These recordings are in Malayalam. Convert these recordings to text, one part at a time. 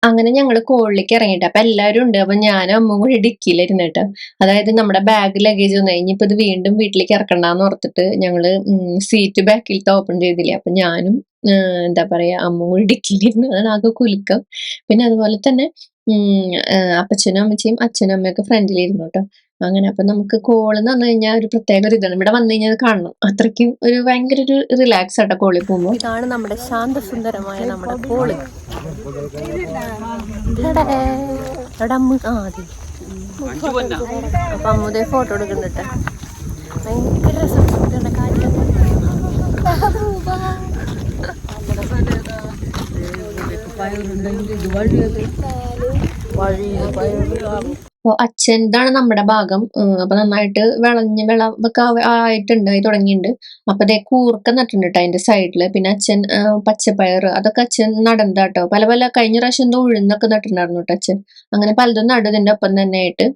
അങ്ങനെ ഞങ്ങള് കോളിലേക്ക് ഇറങ്ങിയിട്ട് അപ്പൊ എല്ലാരും ഉണ്ട്. അപ്പൊ ഞാനും അമ്മയും കൂടി ഡിക്കിയിലിരുന്നിട്ട്, അതായത് നമ്മുടെ ബാഗ് ലഗേജ് ഒന്നും ഇനിയിപ്പോ ഇത് വീണ്ടും വീട്ടിലേക്ക് ഇറക്കണ്ടെന്ന് ഓർത്തിട്ട് ഞങ്ങള് സീറ്റ് ബാക്കിലത്തെ ഓപ്പൺ ചെയ്തില്ല. അപ്പൊ ഞാനും എന്താ പറയാ അമ്മയും കൂടി ഡിക്കിയിലിരുന്നു. അതാണ് ആകെ കുലുക്കം. പിന്നെ അതുപോലെ തന്നെ അപ്പച്ചനും അമ്മച്ചിയും അച്ഛനും അമ്മയൊക്കെ ഫ്രണ്ടിലിരുന്നു കേട്ടോ. അങ്ങനെ അപ്പൊ നമുക്ക് കോള് എന്ന് പറഞ്ഞു കഴിഞ്ഞാൽ ഒരു പ്രത്യേക ഒരു ഇതാണ്. ഇവിടെ വന്നു കഴിഞ്ഞാൽ കാണണം, അത്രയ്ക്കും ഒരു ഭയങ്കര ഒരു റിലാക്സ് ആട്ടോ കോളിൽ പോകുമ്പോ. ഇതാണ് നമ്മുടെ ശാന്തസുന്ദരമായ നമ്മുടെ കോള്. അപ്പൊ അമ്മുദേ ഫോട്ടോ എടുക്കുന്നുണ്ട്. ഭയങ്കര രസം. അപ്പൊ അച്ഛൻ ഇതാണ് നമ്മുടെ ഭാഗം. അപ്പൊ നന്നായിട്ട് വിളവൊക്കെ ആയിട്ടുണ്ട്, ആയി തുടങ്ങിയിട്ടുണ്ട്. അപ്പൊ അതേ കൂർക്ക നട്ടിട്ടുണ്ട് കേട്ടോ അതിന്റെ സൈഡില്. പിന്നെ അച്ഛൻ പച്ചപ്പയർ അതൊക്കെ അച്ഛൻ നടന്നതാട്ടോ. പല പല കഴിഞ്ഞ പ്രാവശ്യം എന്തോ ഉഴുന്നൊക്കെ നട്ടിട്ടുണ്ടായിരുന്നു കേട്ടോ അച്ഛൻ. അങ്ങനെ പലതും നടുന്നതിന്റെ ഒപ്പം തന്നെ ആയിട്ട്.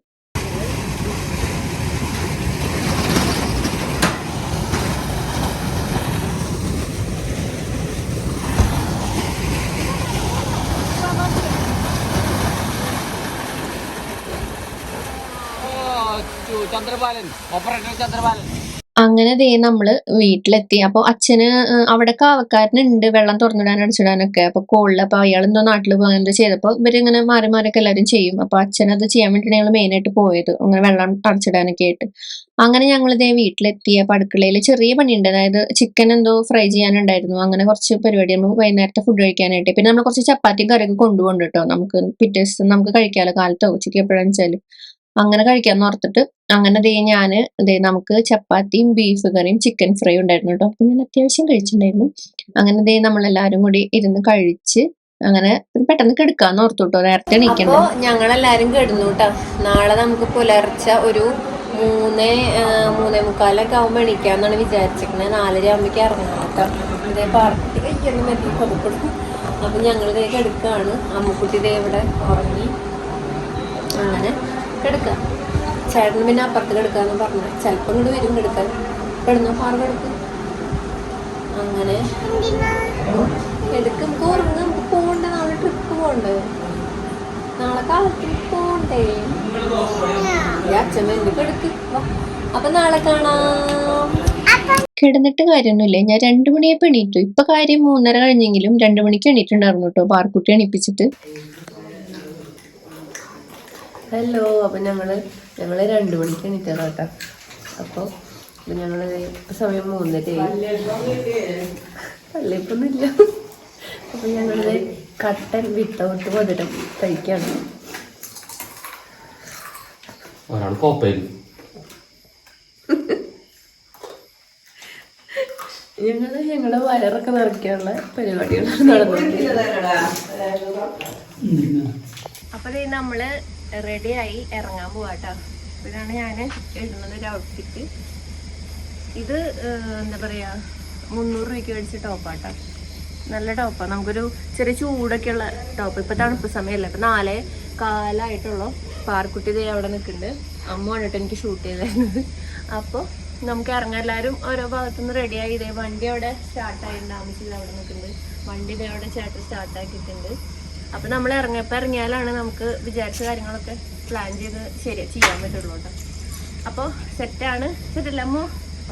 അങ്ങനെ ദേ നമ്മള് വീട്ടിലെത്തി. അപ്പൊ അച്ഛന് അവിടെ കാവക്കാരനുണ്ട് വെള്ളം തുറന്നിടാൻ അടിച്ചിടാനൊക്കെ. അപ്പൊ കോളിൽ അപ്പൊ അയാൾ എന്തോ നാട്ടിൽ പോകാൻ എന്തോ ചെയ്തപ്പോ ഇവരിങ്ങനെ മാറി മാറിയൊക്കെ എല്ലാവരും ചെയ്യും. അപ്പൊ അച്ഛൻ അത് ചെയ്യാൻ വേണ്ടിയിട്ട് ഞങ്ങൾ മെയിൻ ആയിട്ട് പോയത്, അങ്ങനെ വെള്ളം അടച്ചിടാനൊക്കെ ആയിട്ട്. അങ്ങനെ ഞങ്ങൾ ഇതേ വീട്ടിലെത്തി. അപ്പൊ അടുക്കളയിൽ ചെറിയ പണിയുണ്ട്, അതായത് ചിക്കൻ എന്തോ ഫ്രൈ ചെയ്യാനുണ്ടായിരുന്നു. അങ്ങനെ കുറച്ച് പരിപാടി നമ്മൾ വൈകുന്നേരത്തെ ഫുഡ് കഴിക്കാനായിട്ട്. പിന്നെ നമ്മൾ കുറച്ച് ചപ്പാത്തിയും കറിയൊക്കെ കൊണ്ടുപോകുന്നുണ്ട് കേട്ടോ. നമുക്ക് പിറ്റേ ദിവസം നമുക്ക് കഴിക്കാമല്ലോ, കാലത്തോ ഉച്ചയ്ക്ക് എപ്പോഴാണെന്ന് വെച്ചാല് അങ്ങനെ കഴിക്കാന്ന് ഓർത്തിട്ട്. അങ്ങനെ നമുക്ക് ചപ്പാത്തിയും ബീഫ് കറിയും ചിക്കൻ ഫ്രൈ ഉണ്ടായിരുന്നു കേട്ടോ. അപ്പൊ ഞാൻ അത്യാവശ്യം കഴിച്ചിട്ടുണ്ടായിരുന്നു. അങ്ങനെ നമ്മളെല്ലാരും കൂടി ഇരുന്ന് കഴിച്ച് അങ്ങനെ പെട്ടെന്ന് കിടക്കാന്ന് ഓർത്തു കേട്ടോ. നേരത്തെ എണീക്കണ്ടേ. അപ്പൊ ഞങ്ങളെല്ലാരും കിടന്നു കേട്ടോ. നാളെ നമുക്ക് പുലർച്ചെ ഒരു 3:45 ആവുമ്പോ എണീക്കാന്നാണ് വിചാരിച്ചിരിക്കുന്നത്. 4:30 ആകുമ്പോഴേക്ക് ഇറങ്ങണം കേട്ടോ. ഇതേ പാർട്ടി കഴിക്കുന്നു മതി കൊടുക്കും. അപ്പൊ ഞങ്ങളിതേ കിടക്കാണ്. അമ്മുക്കുട്ടി ഇതേ ഇവിടെ ഉറങ്ങി. അങ്ങനെ കിടക്കുക. ചേട്ടന് പിന്നെ അപ്പുറത്ത് കിടക്കാന്ന് പറഞ്ഞു. ചിലപ്പോൾ ഇങ്ങോട്ട് വരും കിടക്കാൻ. കിടന്നോ പാറ കിടക്കും. അങ്ങനെ എടുക്കും. നമുക്ക് ഉറങ്ങും. നമുക്ക് പോകണ്ടേ, നാളെ ട്രിപ്പ് പോകണ്ടേ, നാളെ കാലത്ത് പോകണ്ടേ. അച്ഛൻ എന്ത് കിടക്ക്. അപ്പൊ നാളെ കാണാം. കിടന്നിട്ട് കാര്യമൊന്നുമില്ല. ഞാൻ 2 മണിയായപ്പോ എണീറ്റു. ഇപ്പൊ കാര്യം 3:30 കഴിഞ്ഞെങ്കിലും 2 മണിക്ക് എണീറ്റുണ്ടായിരുന്നു കേട്ടോ, പാർക്കുട്ടി എണീപ്പിച്ചിട്ട്. ഹലോ. അപ്പം ഞങ്ങൾ 2 മണിക്ക് എണീറ്റതാണ് കേട്ടോ. അപ്പോൾ ഞങ്ങൾ സമയം 3:30 പള്ളിപ്പൊന്നുമില്ല. അപ്പം ഞങ്ങൾ കട്ടൻ വിത്തൗട്ട് മധുരം കഴിക്കാണ്. ഞങ്ങളുടെ വയറൊക്കെ നിറയ്ക്കാനുള്ള പരിപാടികളാണ് നടന്നത്. അപ്പൊ നമ്മള് റെഡിയായി ഇറങ്ങാൻ പോവാട്ടോ. ഇതാണ് ഞാൻ ഇടുന്നത് ഒരു ഔട്ട്ഫിറ്റ്. ഇത് എന്താ പറയാ 300 രൂപയ്ക്ക് മേടിച്ച ടോപ്പാട്ടോ. നല്ല ടോപ്പാണ്. നമുക്കൊരു ചെറിയ ചൂടൊക്കെ ഉള്ള ടോപ്പ്. ഇപ്പൊ തണുപ്പ് സമയമല്ല. ഇപ്പൊ 4:15 പാർക്കുട്ടി ഇതേ അവിടെ നിൽക്കുന്നുണ്ട്. അമ്മ വന്നിട്ട് എനിക്ക് ഷൂട്ട് ചെയ്തായിരുന്നത്. അപ്പോൾ നമുക്ക് ഇറങ്ങാൻ എല്ലാവരും ഓരോ ഭാഗത്തുനിന്ന് റെഡിയായി. ഇതേ വണ്ടി അവിടെ സ്റ്റാർട്ടായിട്ടുണ്ട്. ആമിച്ചിൽ അവിടെ നിൽക്കുന്നുണ്ട്. വണ്ടി ഇതേ അവിടെ ചേട്ടൻ സ്റ്റാർട്ടാക്കിയിട്ടുണ്ട്. അപ്പൊ നമ്മൾ ഇറങ്ങിയാലാണ് നമുക്ക് വിചാരിച്ച കാര്യങ്ങളൊക്കെ പ്ലാൻ ചെയ്ത് ചെയ്യാൻ പറ്റുള്ളൂ കേട്ടോ. അപ്പൊ സെറ്റാണ്. സെറ്റല്ലേ അമ്മോ?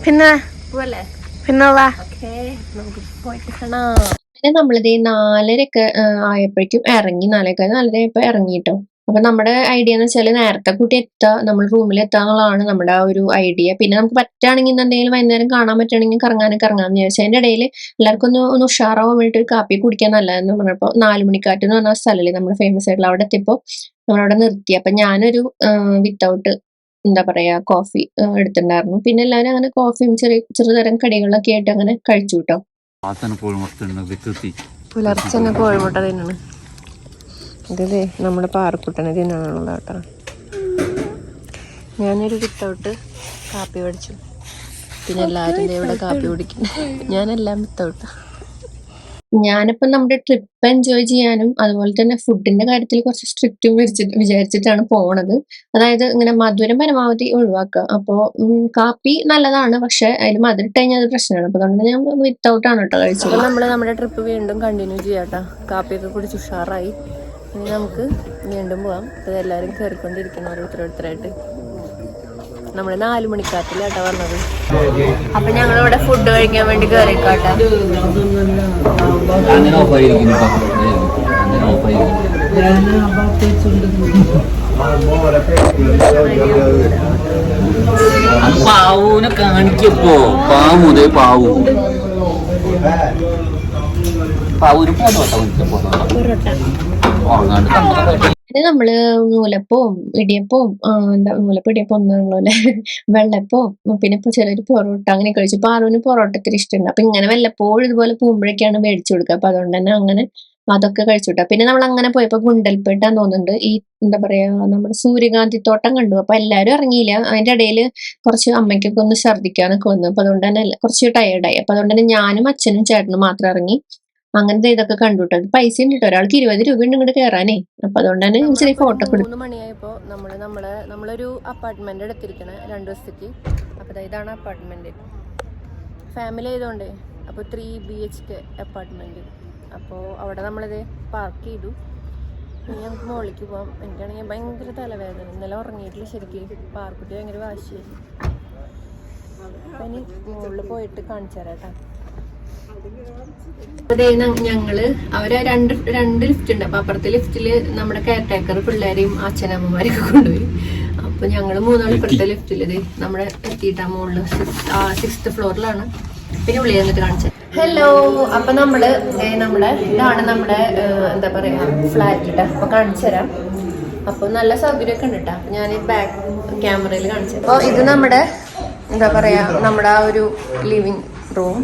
പിന്നെ പോവല്ലേ? പിന്നെ ഓക്കെ, നമുക്ക് പോയിട്ട് കാണാം. പിന്നെ നമ്മളിത് 4:30 ആയപ്പോഴേക്കും ഇറങ്ങി. 4:15 ആയപ്പോ ഇറങ്ങിട്ടോ. അപ്പൊ നമ്മുടെ ഐഡിയ എന്ന് വെച്ചാൽ നേരത്തെ കൂട്ടി എത്തുക, നമ്മൾ റൂമിൽ എത്താന്നുള്ളതാണ് നമ്മുടെ ആ ഒരു ഐഡിയ. പിന്നെ നമുക്ക് പറ്റുകയാണെങ്കിൽ എന്തെങ്കിലും വൈകുന്നേരം കാണാൻ പറ്റുകയാണെങ്കിൽ കറങ്ങാനൊക്കെ ഇറങ്ങാമെന്ന് വിചാരിച്ചു. അതിന്റെ ഇടയിൽ എല്ലാവർക്കും ഒന്ന് ഉഷാറാവാൻ വേണ്ടിയിട്ട് ഒരു കാപ്പി കുടിക്കാൻ നല്ലതെന്ന് പറഞ്ഞപ്പോൾ 4 മണിക്കാറ്റ് എന്ന് പറഞ്ഞ സ്ഥലല്ലേ നമ്മുടെ ഫേമസ് ആയിട്ടുള്ള, അവിടെ എത്തിയപ്പോൾ നമ്മളവിടെ നിർത്തി. അപ്പൊ ഞാനൊരു വിത്തൗട്ട് എന്താ പറയാ കോഫി എടുത്തിട്ടുണ്ടായിരുന്നു. പിന്നെ എല്ലാവരും അങ്ങനെ കോഫിയും ചെറുതരം കടികളൊക്കെ ആയിട്ട് അങ്ങനെ കഴിച്ചു കേട്ടോ. പുലർച്ചെ കോഴിമുട്ട തിന്നാണ്. ഇതേ നമ്മുടെ പാറക്കുട്ടനെ തിന്നാണുള്ള കേട്ടോ. ഞാനൊരു വിത്തൗട്ട് കാപ്പി മേടിച്ചു. പിന്നെ എല്ലാവരും ഇവിടെ കാപ്പി കുടിക്കും. ഞാനെല്ലാം വിത്തൗട്ട്. ഞാനിപ്പം നമ്മുടെ ട്രിപ്പ് എൻജോയ് ചെയ്യാനും അതുപോലെ തന്നെ ഫുഡിന്റെ കാര്യത്തിൽ കുറച്ച് സ്ട്രിക്റ്റും വിചാരിച്ചിട്ടാണ് പോണത്. അതായത് ഇങ്ങനെ മധുരം പരമാവധി ഒഴിവാക്കുക. അപ്പോൾ കാപ്പി നല്ലതാണ്, പക്ഷെ അതിൽ മധുരം ഇട്ട് കഴിഞ്ഞാൽ അത് പ്രശ്നമാണ്. അപ്പൊ അതുകൊണ്ട് ഞാൻ വിത്തൗട്ട് ആണ് കേട്ടോ കഴിച്ചത്. നമ്മൾ നമ്മുടെ ട്രിപ്പ് വീണ്ടും കണ്ടിന്യൂ ചെയ്യാട്ടോ. കാപ്പിയൊക്കെ കുടിച്ച് ഉഷാറായി. ഇനി നമുക്ക് വീണ്ടും പോവാം. അപ്പോൾ എല്ലാവരും കയറിക്കൊണ്ടിരിക്കണം ഓരോരുത്തരായിട്ട്. നമ്മൾ 4 മണിക്കാത്തിലാട്ടോ വന്നത്. അപ്പൊ ഞങ്ങളിവിടെ ഫുഡ് കഴിക്കാൻ വേണ്ടി കയറിക്കാട്ടെ. പാവൂനെ കാണിക്കപ്പോ പാവൂതേ പാവൂ പാവൂര് പിന്നെ നമ്മള് നൂലപ്പവും ഇടിയപ്പവും നൂലപ്പം ഇടിയപ്പം ഒന്നാണല്ലോ അല്ലെ, വെള്ളപ്പവും പിന്നെ ഇപ്പൊ ചിലര് പൊറോട്ട അങ്ങനെ കഴിച്ചു. പാറുവിന് പൊറോട്ട ഇത്തിരി ഇഷ്ടമുണ്ട്. അപ്പൊ ഇങ്ങനെ വല്ലപ്പോഴും ഇതുപോലെ പോകുമ്പോഴേക്കാണ് മേടിച്ചു കൊടുക്കുക. അപ്പൊ അതുകൊണ്ട് തന്നെ അങ്ങനെ അതൊക്കെ കഴിച്ചുവിട്ട. പിന്നെ നമ്മൾ അങ്ങനെ പോയപ്പോ ഗുണ്ടൽപേട്ടാന്ന് തോന്നുന്നുണ്ട്. ഈ എന്താ പറയാ നമ്മുടെ സൂര്യകാന്തി തോട്ടം കണ്ടു. അപ്പൊ എല്ലാരും ഇറങ്ങിയില്ല. അതിന്റെ ഇടയിൽ കുറച്ച് അമ്മയ്ക്കൊക്കെ ഒന്ന് ഛർദ്ദിക്കാനൊക്കെ വന്നു. അപ്പൊ അതുകൊണ്ട് തന്നെ കുറച്ച് ടയേർഡായി. അപ്പൊ അതുകൊണ്ട് തന്നെ ഞാനും അച്ഛനും ചേട്ടനും മാത്രം ഇറങ്ങി. അങ്ങനത്തെ ഇതൊക്കെ കണ്ടുവിട്ടത്. പൈസ ഉണ്ട് കേട്ടോ, ഒരാൾക്ക് 20 രൂപ ഉണ്ട് ഇങ്ങോട്ട് കയറാനേ. അപ്പൊ അതുകൊണ്ട് തന്നെ ചെറിയ ഫോട്ടോ ഒക്കെ എടുത്തു. 3 മണിയായപ്പോ നമ്മളൊരു അപ്പാർട്ട്മെന്റ് എടുത്തിരിക്കണ 2 ദിവസത്തേക്ക്. അപ്പൊ ഇതാണ് അപ്പാർട്ട്മെന്റ്, ഫാമിലി ആയതുകൊണ്ട്. അപ്പോൾ 3 BHK അപ്പാർട്ട്മെന്റ്. അപ്പോൾ അവിടെ നമ്മളിത് പാർക്ക് ചെയ്തു. ഇനി നമുക്ക് മുകളിലേക്ക് പോകാം. എനിക്കാണെങ്കിൽ ഭയങ്കര തലവേദന, ഇന്നലെ ഉറങ്ങിയിട്ടില്ല ശരിക്കും. പാർക്കുട്ടി ഭയങ്കര വാശിയായിരുന്നു. അപ്പം ഇനി മുകളിൽ പോയിട്ട് കാണിച്ചു തരാം കേട്ടോ. അതെ, ഞങ്ങള് അവര് രണ്ട് ലിഫ്റ്റ് ഉണ്ട്. അപ്പൊ അപ്പുറത്തെ ലിഫ്റ്റില് നമ്മുടെ കെയർ ടേക്കർ പിള്ളേരെയും അച്ഛനമ്മമാരെയൊക്കെ കൊണ്ടുപോയി. അപ്പൊ ഞങ്ങള് 3 ഇപ്പുറത്തെ ലിഫ്റ്റില് നമ്മുടെ എത്തിയിട്ടാ മുകളില് 6th ഫ്ലോറിലാണ്. പിന്നെ ഉള്ളിൽ നിന്നിട്ട് കാണിച്ചത്. ഹലോ, അപ്പൊ ഇതാണ് നമ്മുടെ എന്താ പറയാ ഫ്ലാറ്റ്. അപ്പൊ കാണിച്ചു തരാം. അപ്പൊ നല്ല സൗകര്യമൊക്കെ ഉണ്ട് കേട്ടോ. അപ്പൊ ഞാൻ ബാക്ക് ക്യാമറയിൽ കാണിച്ചു. അപ്പൊ ഇത് നമ്മുടെ എന്താ പറയാ നമ്മുടെ ആ ഒരു ലിവിങ് റൂം.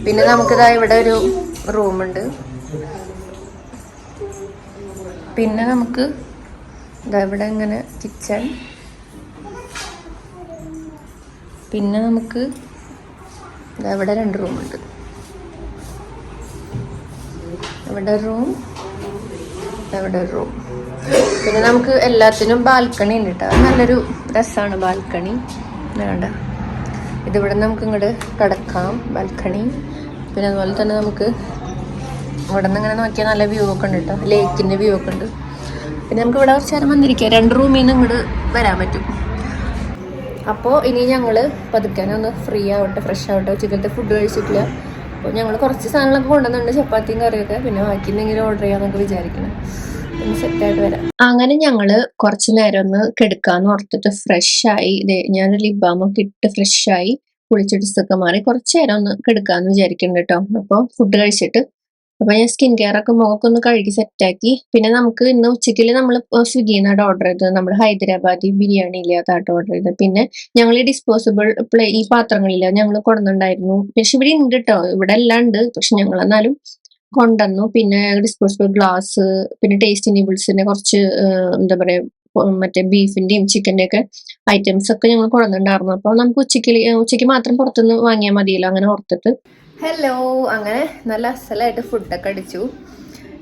പിന്നെ നമുക്കിതാ ഇവിടെ ഒരു റൂമുണ്ട്. പിന്നെ നമുക്ക് ഇതാ ഇവിടെ ഇങ്ങനെ കിച്ചൺ. പിന്നെ നമുക്ക് ഇതാ ഇവിടെ 2 റൂമുണ്ട്. ഇവിടെ ഒരു റൂം, ഇവിടെ ഒരു റൂം. പിന്നെ നമുക്ക് എല്ലാത്തിനും ബാൽക്കണി ഉണ്ട് കേട്ടോ. നല്ലൊരു രസമാണ് ബാൽക്കണി. വേണ്ട, ഇതിവിടെ നമുക്ക് ഇങ്ങോട്ട് കിടക്കാം, ബാൽക്കണി. പിന്നെ അതുപോലെ തന്നെ നമുക്ക് ഇവിടെ നിന്ന് ഇങ്ങനെ നോക്കിയാൽ നല്ല വ്യൂ ഒക്കെ ഉണ്ട് കേട്ടോ, ലേക്കിൻ്റെ വ്യൂ ഒക്കെ ഉണ്ട്. പിന്നെ നമുക്ക് ഇവിടെ കുറച്ച് നേരം വന്നിരിക്കാം. 2 റൂമിൽ നിന്ന് ഇങ്ങോട്ട് വരാൻ പറ്റും. അപ്പോൾ ഇനി ഞങ്ങൾ പതുക്കാനൊന്ന് ഫ്രീ ആവട്ടെ, ഫ്രഷ് ആവട്ടെ. ഉച്ചക്കലത്തെ ഫുഡ് കഴിച്ചിട്ടില്ല. അപ്പോൾ ഞങ്ങൾ കുറച്ച് സാധനങ്ങളൊക്കെ കൊണ്ടുവന്നുണ്ട്, ചപ്പാത്തിയും കറിയൊക്കെ. പിന്നെ ബാക്കി എന്തെങ്കിലും ഓർഡർ ചെയ്യാമെന്നൊക്കെ വിചാരിക്കണം. ഒന്ന് സെറ്റായിട്ട് വരാം. അങ്ങനെ ഞങ്ങൾ കുറച്ച് നേരം ഒന്ന് കിടക്കാന്ന് ഓർത്തിട്ട് ഫ്രഷായി. ഞാൻ ലിപ് ബാമൊക്കെ ഇട്ട് ഫ്രഷായി, കുളിച്ച് ഡ്രസ്സൊക്കെ മാറി കുറച്ച് നേരം ഒന്ന് കിടക്കാന്ന് വിചാരിക്കുന്നുണ്ട് കേട്ടോ. അപ്പോൾ ഫുഡ് കഴിച്ചിട്ട് അപ്പൊ ഞാൻ സ്കിൻ കെയർ ഒക്കെ മുഖമൊക്കെ ഒന്ന് കഴുകി സെറ്റാക്കി. പിന്നെ നമുക്ക് ഇന്ന് ഉച്ചയ്ക്ക് നമ്മൾ സ്വിഗ്ഗിന്നാണ് ഓർഡർ ചെയ്തത്. നമ്മൾ ഹൈദരാബാദി ബിരിയാണി ഇല്ല അതായിട്ട് ഓർഡർ ചെയ്തത്. പിന്നെ ഞങ്ങൾ ഈ ഡിസ്പോസിബിൾ ഈ പാത്രങ്ങളില്ല ഞങ്ങൾ കൊണ്ടുവന്നിട്ടുണ്ടായിരുന്നു. പക്ഷെ ഇവിടെ ഉണ്ട് കേട്ടോ, ഇവിടെ എല്ലാം ഉണ്ട്. പക്ഷെ ഞങ്ങൾ എന്നാലും കൊണ്ടുവന്നു. പിന്നെ ഡിസ്പോസിബിൾ ഗ്ലാസ്, പിന്നെ ടേസ്റ്റി നൂഡിൽസിന്റെ കുറച്ച് എന്താ പറയാ മറ്റേ ബീഫിന്റെയും ചിക്കൻ്റെ ഒക്കെ ഐറ്റംസ് ഒക്കെ ഞങ്ങൾ കൊണ്ടുവന്നിട്ടുണ്ടായിരുന്നു. അപ്പൊ നമുക്ക് ഉച്ചയ്ക്ക് മാത്രം പുറത്തുനിന്ന് വാങ്ങിയാൽ മതിയല്ലോ, അങ്ങനെ ഓർത്തിട്ട്. ഹലോ, അങ്ങനെ നല്ല അസലായിട്ട് ഫുഡൊക്കെ അടിച്ചു.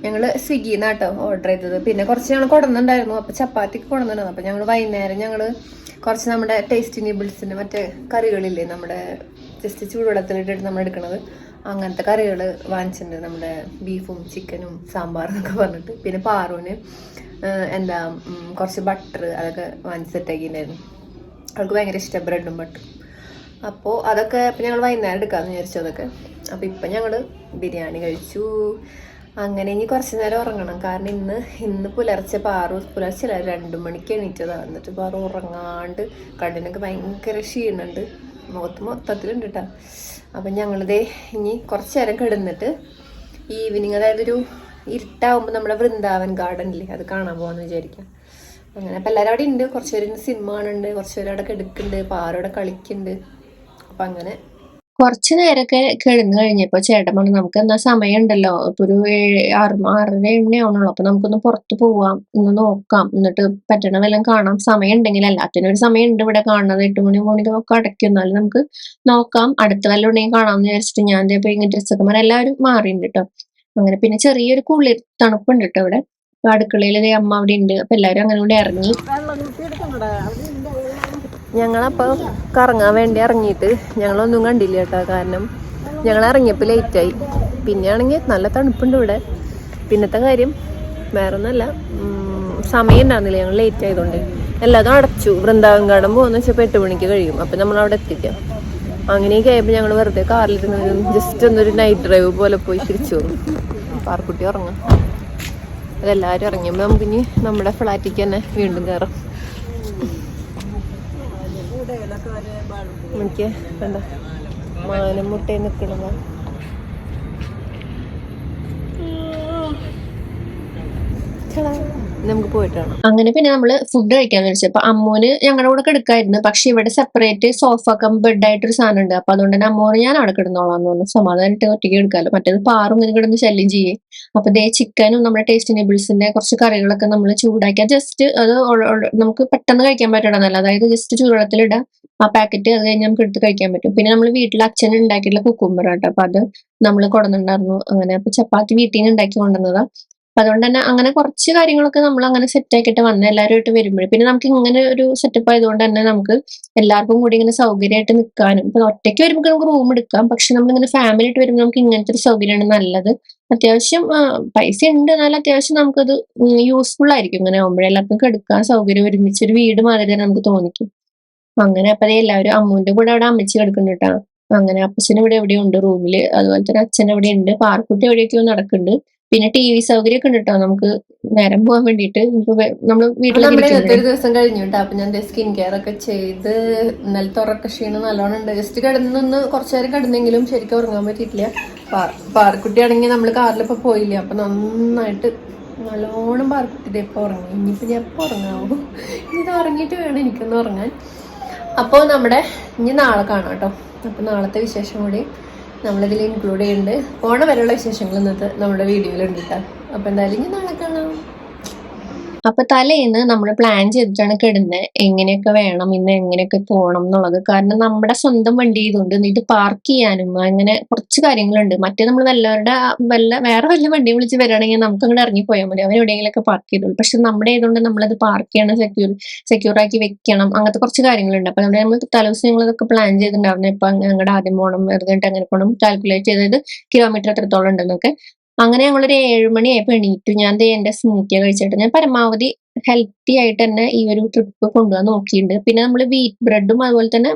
ഞങ്ങൾ സ്വിഗ്ഗിന്ന് കേട്ടോ ഓർഡർ ചെയ്തത്. പിന്നെ കുറച്ച് ഞങ്ങൾ കൊണ്ടുവന്നിട്ടുണ്ടായിരുന്നു. അപ്പോൾ ചപ്പാത്തിക്ക് കൊണ്ടുവന്നിട്ടുണ്ടായിരുന്നു. അപ്പോൾ ഞങ്ങൾ വൈകുന്നേരം ഞങ്ങൾ കുറച്ച് നമ്മുടെ ടേസ്റ്റി നൂഡിൽസിൻ്റെ മറ്റേ കറികളില്ലേ, നമ്മുടെ ജസ്റ്റ് ചൂടുവെള്ളത്തിലിട്ടിട്ട് നമ്മൾ എടുക്കണത്, അങ്ങനത്തെ കറികൾ വാങ്ങിച്ചിട്ടുണ്ട്. നമ്മുടെ ബീഫും ചിക്കനും സാമ്പാറെന്നൊക്കെ പറഞ്ഞിട്ട്. പിന്നെ പാറുവിന് എന്താ കുറച്ച് ബട്ടർ അതൊക്കെ വാങ്ങിച്ച് സെറ്റാക്കിയിട്ടുണ്ടായിരുന്നു. അവൾക്ക് ഭയങ്കര ഇഷ്ടം ബ്രെഡും ബട്ടറും. അപ്പോൾ അതൊക്കെ ഇപ്പം ഞങ്ങൾ വൈകുന്നേരം എടുക്കാമെന്ന് വിചാരിച്ചു അതൊക്കെ. അപ്പോൾ ഇപ്പം ഞങ്ങൾ ബിരിയാണി കഴിച്ചു. അങ്ങനെ ഇനി കുറച്ച് നേരം ഉറങ്ങണം. കാരണം ഇന്ന് പുലർച്ചെ പുലർച്ചെ 2 മണിക്ക് എണീറ്റതാണ്. എന്നിട്ട് പാറു ഉറങ്ങാണ്ട് കണ്ണിനൊക്കെ ഭയങ്കര ക്ഷീണുണ്ട്, മുഖത്ത് മൊത്തത്തിലുണ്ട് കേട്ടോ. അപ്പം ഞങ്ങളിതേ ഇനി കുറച്ച് നേരം കിടന്നിട്ട് ഈവനിങ്, അതായത് ഒരു ഇരുട്ടാവുമ്പോൾ നമ്മുടെ വൃന്ദാവൻ ഗാർഡനില്ലേ അത് കാണാൻ പോകാമെന്ന് വിചാരിക്കാം. അങ്ങനെ അപ്പം എല്ലാവരും അവിടെ ഉണ്ട്. കുറച്ച് പേര് സിനിമ കാണുന്നുണ്ട്, കുറച്ച് പേര് അവിടെ കിടക്കുന്നുണ്ട്, പാറോടെ കളിക്കുന്നുണ്ട്. അപ്പം അങ്ങനെ കുറച്ച് നേരമൊക്കെ കിടന്നു കഴിഞ്ഞപ്പോൾ ചേട്ടൻ പറഞ്ഞു നമുക്ക് എന്നാ സമയം ഉണ്ടല്ലോ, ഇപ്പൊ ഒരു 6:30 ആവണുള്ളൂ. അപ്പൊ നമുക്കൊന്ന് പുറത്ത് പോവാം, ഒന്ന് നോക്കാം, എന്നിട്ട് പറ്റണ വല്ലതും കാണാം. സമയം ഉണ്ടെങ്കിൽ, എല്ലാത്തിനും ഒരു സമയം ഉണ്ട് ഇവിടെ കാണുന്നത്. 8 മണിക്കൊക്കെ അടയ്ക്കും. എന്നാലും നമുക്ക് നോക്കാം, അടുത്ത വല്ലതും ഉണ്ടെങ്കിൽ കാണാമെന്ന് വിചാരിച്ചിട്ട് ഞാൻ ഇതേപോലെ ഇങ്ങനെ ഡ്രസ്സൊക്കെ മാറി എല്ലാവരും മാറിയിട്ടുണ്ട് കേട്ടോ. അങ്ങനെ പിന്നെ ചെറിയൊരു കുളിർ തണുപ്പുണ്ട് കേട്ടോ ഇവിടെ. അടുക്കളയിൽ അമ്മ അവിടെ ഉണ്ട്. അപ്പൊ എല്ലാവരും അങ്ങനെ കൂടെ ഇറങ്ങി. ഞങ്ങളപ്പോൾ കറങ്ങാൻ വേണ്ടി ഇറങ്ങിയിട്ട് ഞങ്ങളൊന്നും കണ്ടില്ല കേട്ടോ. കാരണം ഞങ്ങൾ ഇറങ്ങിയപ്പോൾ ലേറ്റായി. പിന്നെയാണെങ്കിൽ നല്ല തണുപ്പുണ്ട് ഇവിടെ. പിന്നത്തെ കാര്യം വേറെ ഒന്നല്ല, സമയം ഉണ്ടായിരുന്നില്ല, ഞങ്ങൾ ലേറ്റ് ആയതുകൊണ്ട്. എല്ലാതും അടച്ചു. വൃന്ദാവൻ ഗാർഡൻ പോകുന്ന വെച്ചപ്പോൾ 8 മണിക്ക് കഴിയും. അപ്പം നമ്മൾ അവിടെ എത്തിക്കാം. അങ്ങനെയൊക്കെ ആയപ്പോൾ ഞങ്ങൾ വെറുതെ കാറിലിരുന്ന് ജസ്റ്റ് ഒന്നൊരു നൈറ്റ് ഡ്രൈവ് പോലെ പോയി തിരിച്ചു വന്നു. പാർക്കുട്ടി ഉറങ്ങാം. അതെല്ലാവരും ഇറങ്ങിയപ്പോൾ നമുക്കിനി നമ്മുടെ ഫ്ലാറ്റിക്ക് തന്നെ വീണ്ടും കയറാം. എനിക്ക് എന്താ മാനം മുട്ടയിൽ നിൽക്കണതാ. നമുക്ക് പോയിട്ടാണ്. അങ്ങനെ പിന്നെ നമ്മള് ഫുഡ് കഴിക്കാന്ന് വെച്ചത്. അപ്പൊ അമ്മൂന് ഞങ്ങളുടെ കൂടെ കിടക്കായിരുന്നു. പക്ഷെ ഇവിടെ സെപ്പറേറ്റ് സോഫ കം ബെഡ് ആയിട്ടൊരു സാധനം ഉണ്ട്. അപ്പൊ അതുകൊണ്ട് തന്നെ അമ്മോന് ഞാൻ അവിടെ കിടന്നോളാന്ന് പറഞ്ഞു. സമാധാനമായിട്ട് ഒറ്റയ്ക്ക് എടുക്കാമല്ലോ. മറ്റേത് പാറും ഇങ്ങനെ കിടന്ന് ശല്യം ചെയ്യേ. അപ്പൊ ദേ ചിക്കനും നമ്മുടെ ടേസ്റ്റ് നബിൾസിന്റെ കുറച്ച് കറികളൊക്കെ നമ്മൾ ചൂടാക്കിയാൽ ജസ്റ്റ് അത് നമുക്ക് പെട്ടെന്ന് കഴിക്കാൻ പറ്റണമെന്നല്ല. അതായത് ജസ്റ്റ് ചൂടുവെള്ളത്തിലിടാം ആ പാക്കറ്റ്. അത് കഴിഞ്ഞ് നമുക്ക് എടുത്ത് കഴിക്കാൻ പറ്റും. പിന്നെ നമ്മൾ വീട്ടിൽ അച്ഛൻ ഉണ്ടാക്കിയിട്ടുള്ള കുക്കുംബർ ആട്ടോ. അപ്പൊ അത് നമ്മൾ കൊണ്ടുവന്നിട്ടുണ്ടായിരുന്നു. അങ്ങനെ അപ്പൊ ചപ്പാത്തി വീട്ടിൽ നിന്ന് ഉണ്ടാക്കി കൊണ്ടുവന്നതാ. അപ്പൊ അതുകൊണ്ട് തന്നെ അങ്ങനെ കുറച്ച് കാര്യങ്ങളൊക്കെ നമ്മൾ അങ്ങനെ സെറ്റ് ആക്കിയിട്ട് വന്ന് എല്ലാവരുമായിട്ട് വരുമ്പോഴേ പിന്നെ നമുക്ക് ഇങ്ങനെ ഒരു സെറ്റപ്പ് ആയതുകൊണ്ട് തന്നെ നമുക്ക് എല്ലാവർക്കും കൂടി ഇങ്ങനെ സൗകര്യമായിട്ട് നിൽക്കാനും. ഇപ്പൊ ഒറ്റയ്ക്ക് വരുമ്പോൾ നമുക്ക് റൂം എടുക്കാം. പക്ഷെ നമ്മളിങ്ങനെ ഫാമിലി ആയിട്ട് വരുമ്പോൾ നമുക്ക് ഇങ്ങനത്തെ ഒരു സൗകര്യമാണ് നല്ലത്. അത്യാവശ്യം പൈസ ഉണ്ട്, എന്നാലും അത്യാവശ്യം നമുക്കത് യൂസ്ഫുൾ ആയിരിക്കും. ഇങ്ങനെ ആകുമ്പോഴേ എല്ലാവർക്കും കിടക്കാൻ സൗകര്യം, ഒരുമിച്ച് ഒരു വീട് മാതിരി തന്നെ നമുക്ക് തോന്നിക്കും. അങ്ങനെ അപ്പൊ എല്ലാവരും അമ്മൂന്റെ കൂടെ അവിടെ അമ്മച്ചി കിടക്കുന്നുണ്ട് കേട്ടോ. അങ്ങനെ അപ്പച്ചൻ ഇവിടെ എവിടെയോ ഉണ്ട് റൂമില്. അതുപോലെ തന്നെ അച്ഛൻ എവിടെ ഉണ്ട്. പാർക്കുട്ടി എവിടെയൊക്കെയോ നടക്കുന്നുണ്ട്. പിന്നെ TV സൗകര്യം ഒക്കെ ഉണ്ട് കേട്ടോ നമുക്ക് നേരം പോകാൻ വേണ്ടിയിട്ട്. നമ്മള് വീട്ടിൽ ഒരു ദിവസം കഴിഞ്ഞു കേട്ടോ. അപ്പൊ ഞാൻ സ്കിൻ കെയർ ഒക്കെ ചെയ്ത് ഇന്നലത്തെ ഉറക്ക ക്ഷീണം നല്ലോണം ഉണ്ട്. ജസ്റ്റ് കിടന്നൊന്ന് കുറച്ചു നേരം കിടന്നെങ്കിലും ശരിക്കും ഉറങ്ങാൻ പറ്റിയിട്ടില്ല. പാർക്കുട്ടിയാണെങ്കിൽ നമ്മൾ കാറിലിപ്പോ പോയില്ല. അപ്പൊ നന്നായിട്ട് നല്ലോണം പാർക്കുട്ടി ഇപ്പൊ ഉറങ്ങി. ഇനിയിപ്പോ ഞാൻ എപ്പോ ഉറങ്ങാവൂ? ഇത് ഉറങ്ങിയിട്ട് വേണം എനിക്കൊന്ന് ഉറങ്ങാൻ. അപ്പോൾ നമ്മുടെ ഇനി നാളെ കാണാം കേട്ടോ. അപ്പൊ നാളത്തെ വിശേഷം കൂടി നമ്മളിതിൽ ഇൻക്ലൂഡ് ചെയ്യുന്നുണ്ട്. ഓണ വരെയുള്ള വിശേഷങ്ങൾ ഇന്നത്തെ നമ്മുടെ വീഡിയോയിലുണ്ട് കേട്ടോ. അപ്പൊ എന്തായാലും ഇനി നാളെ കാണാം. അപ്പൊ തലേന്ന് നമ്മൾ പ്ലാൻ ചെയ്തിട്ടാണ് കിടന്നത് എങ്ങനെയൊക്കെ വേണം, ഇന്ന് എങ്ങനെയൊക്കെ പോകണം എന്നുള്ളത്. കാരണം നമ്മുടെ സ്വന്തം വണ്ടി ചെയ്തുകൊണ്ട് ഇത് പാർക്ക് ചെയ്യാനും അങ്ങനെ കുറച്ച് കാര്യങ്ങളുണ്ട്. മറ്റേ നമ്മൾ വേറെ വല്ല വണ്ടി വിളിച്ച് വരികയാണെങ്കിൽ നമുക്ക് അങ്ങോട്ട് ഇറങ്ങിപ്പോയാൽ മതി, അവർ എവിടെയെങ്കിലൊക്കെ പാർക്ക് ചെയ്തോളൂ. പക്ഷെ നമ്മുടെ ആയതുകൊണ്ട് നമ്മളത് പാർക്ക് ചെയ്യണം, സെക്യൂർ ആക്കി വെക്കണം, അങ്ങനത്തെ കുറച്ച് കാര്യങ്ങളുണ്ട്. അപ്പൊ നമ്മൾ തലേദിവസം ഞങ്ങളതൊക്കെ പ്ലാൻ ചെയ്തിട്ടുണ്ടായിരുന്നു. ഇപ്പൊ ഞങ്ങളുടെ ആദ്യം പോകണം, വെറുതെ അങ്ങനെ പോകണം, കാൽക്കുലേറ്റ് ചെയ്തത് കിലോമീറ്റർ എത്രത്തോളം ഉണ്ടെന്നൊക്കെ. അങ്ങനെ ഞങ്ങളൊരു 7 മണിയായപ്പോൾ എണീറ്റു. ഞാൻ എന്റെ സ്മൂത്തിയ കഴിച്ചിട്ട് ഞാൻ പരമാവധി ഹെൽത്തി ആയിട്ട് തന്നെ ഈ ഒരു ട്രിപ്പ് കൊണ്ടുപോകാൻ നോക്കിയിട്ടുണ്ട്. പിന്നെ നമ്മൾ വീറ്റ് ബ്രെഡും അതുപോലെ തന്നെ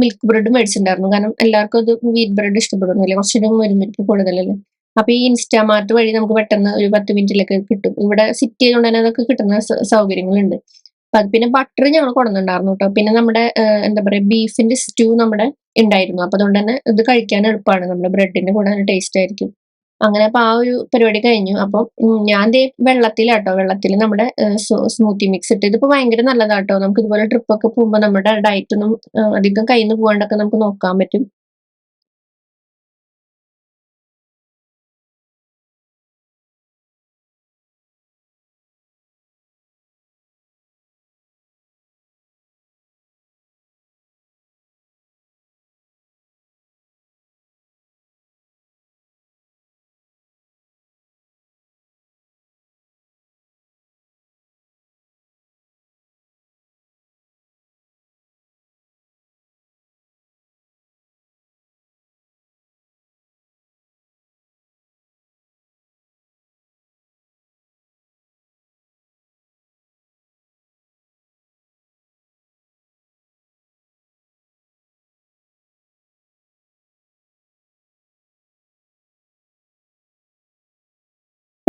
മിൽക്ക് ബ്രെഡും മേടിച്ചിട്ടുണ്ടായിരുന്നു. കാരണം എല്ലാവർക്കും അത് വീറ്റ് ബ്രെഡ് ഇഷ്ടപ്പെടുന്നില്ല, കുറച്ചൊരു മുരുമിരിപ്പ് കൂടുതലല്ലേ. അപ്പൊ ഈ ഇൻസ്റ്റാമാർട്ട് വഴി നമുക്ക് പെട്ടെന്ന് ഒരു 10 മിനിറ്റിലൊക്കെ കിട്ടും. ഇവിടെ സിറ്റി ആയതുകൊണ്ട് തന്നെ അതൊക്കെ കിട്ടുന്ന സൗകര്യങ്ങളുണ്ട്. പിന്നെ ബട്ടർ ഞങ്ങൾ കൊണ്ടുവന്നിട്ടുണ്ടായിരുന്നു കേട്ടോ. പിന്നെ നമ്മുടെ എന്താ പറയാ ബീഫിന്റെ സ്റ്റൂ നമ്മുടെ ഉണ്ടായിരുന്നു. അപ്പൊ അതുകൊണ്ട് തന്നെ ഇത് കഴിക്കാൻ എളുപ്പമാണ്. നമ്മുടെ ബ്രെഡിന്റെ കൂടെ നല്ല ടേസ്റ്റ് ആയിരിക്കും. അങ്ങനെ അപ്പൊ ആ ഒരു പരിപാടി കഴിഞ്ഞു. അപ്പൊ ഞാൻ വെള്ളത്തിൽ നമ്മുടെ സ്മൂത്തി മിക്സ് ഇട്ട്. ഇതിപ്പോ ഭയങ്കര നല്ലതാട്ടോ. നമുക്ക് ഇതുപോലെ ട്രിപ്പ് ഒക്കെ പോകുമ്പോൾ നമ്മുടെ ഡയറ്റ് ഒന്നും അധികം കയ്യിൽ നിന്ന് പോകാണ്ടൊക്കെ നമുക്ക് നോക്കാൻ പറ്റും.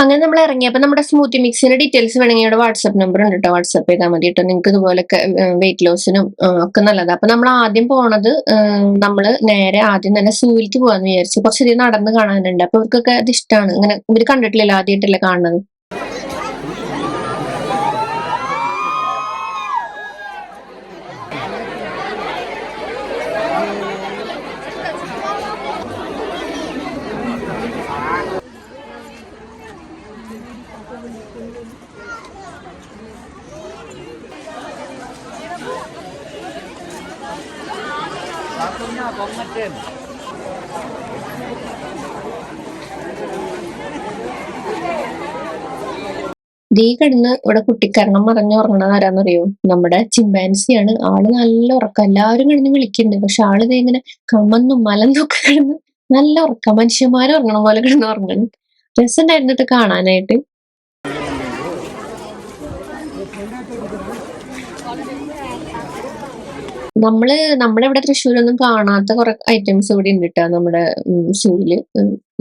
അങ്ങനെ നമ്മൾ ഇറങ്ങിയപ്പോൾ നമ്മുടെ സ്മൂത്തി മിക്സിന്റെ ഡീറ്റെയിൽസ് വേണമെങ്കിൽ ഇവിടെ വാട്സ്ആപ്പ് നമ്പർ ഉണ്ട് കേട്ടോ. വാട്സ്ആപ്പ് ചെയ്താൽ മതി കേട്ടോ. നിങ്ങൾക്ക് ഇതുപോലൊക്കെ വെയിറ്റ് ലോസിനും ഒക്കെ നല്ലതാണ്. അപ്പൊ നമ്മൾ ആദ്യം പോണത് നേരെ ആദ്യം തന്നെ സൂവിലേക്ക് പോകാന്ന് വിചാരിച്ചു. കുറച്ചധികം നടന്ന് കാണാനുണ്ട്. അപ്പൊ ഇവർക്കൊക്കെ അത് ഇഷ്ടമാണ്. ഇങ്ങനെ ഇവർ കണ്ടിട്ടില്ലല്ലോ, ആദ്യമായിട്ടല്ലേ കാണുന്നത്. ദീ കിടന്ന് ഇവിടെ കുട്ടിക്കരണം മറിഞ്ഞുറങ്ങണത് ആരാന്നറിയോ? നമ്മുടെ ചിമ്പാൻസിയാണ്. ആള് നല്ല ഉറക്കം. എല്ലാവരും കിടന്ന് വിളിക്കുന്നുണ്ട്. പക്ഷെ ആള് ഇത് ഇങ്ങനെ കമന്നും മലന്നും ഒക്കെ കിടന്ന് നല്ല ഉറക്കം. മനുഷ്യന്മാരും ഉറങ്ങണ പോലെ കിടന്ന് ഉറങ്ങണം. രസമുണ്ടായിരുന്നിട്ട് കാണാനായിട്ട്. നമ്മുടെ ഇവിടെ തൃശ്ശൂരൊന്നും കാണാത്ത കുറെ ഐറ്റംസ് ഇവിടെ ഉണ്ട് കേട്ടോ നമ്മുടെ സൂവില്.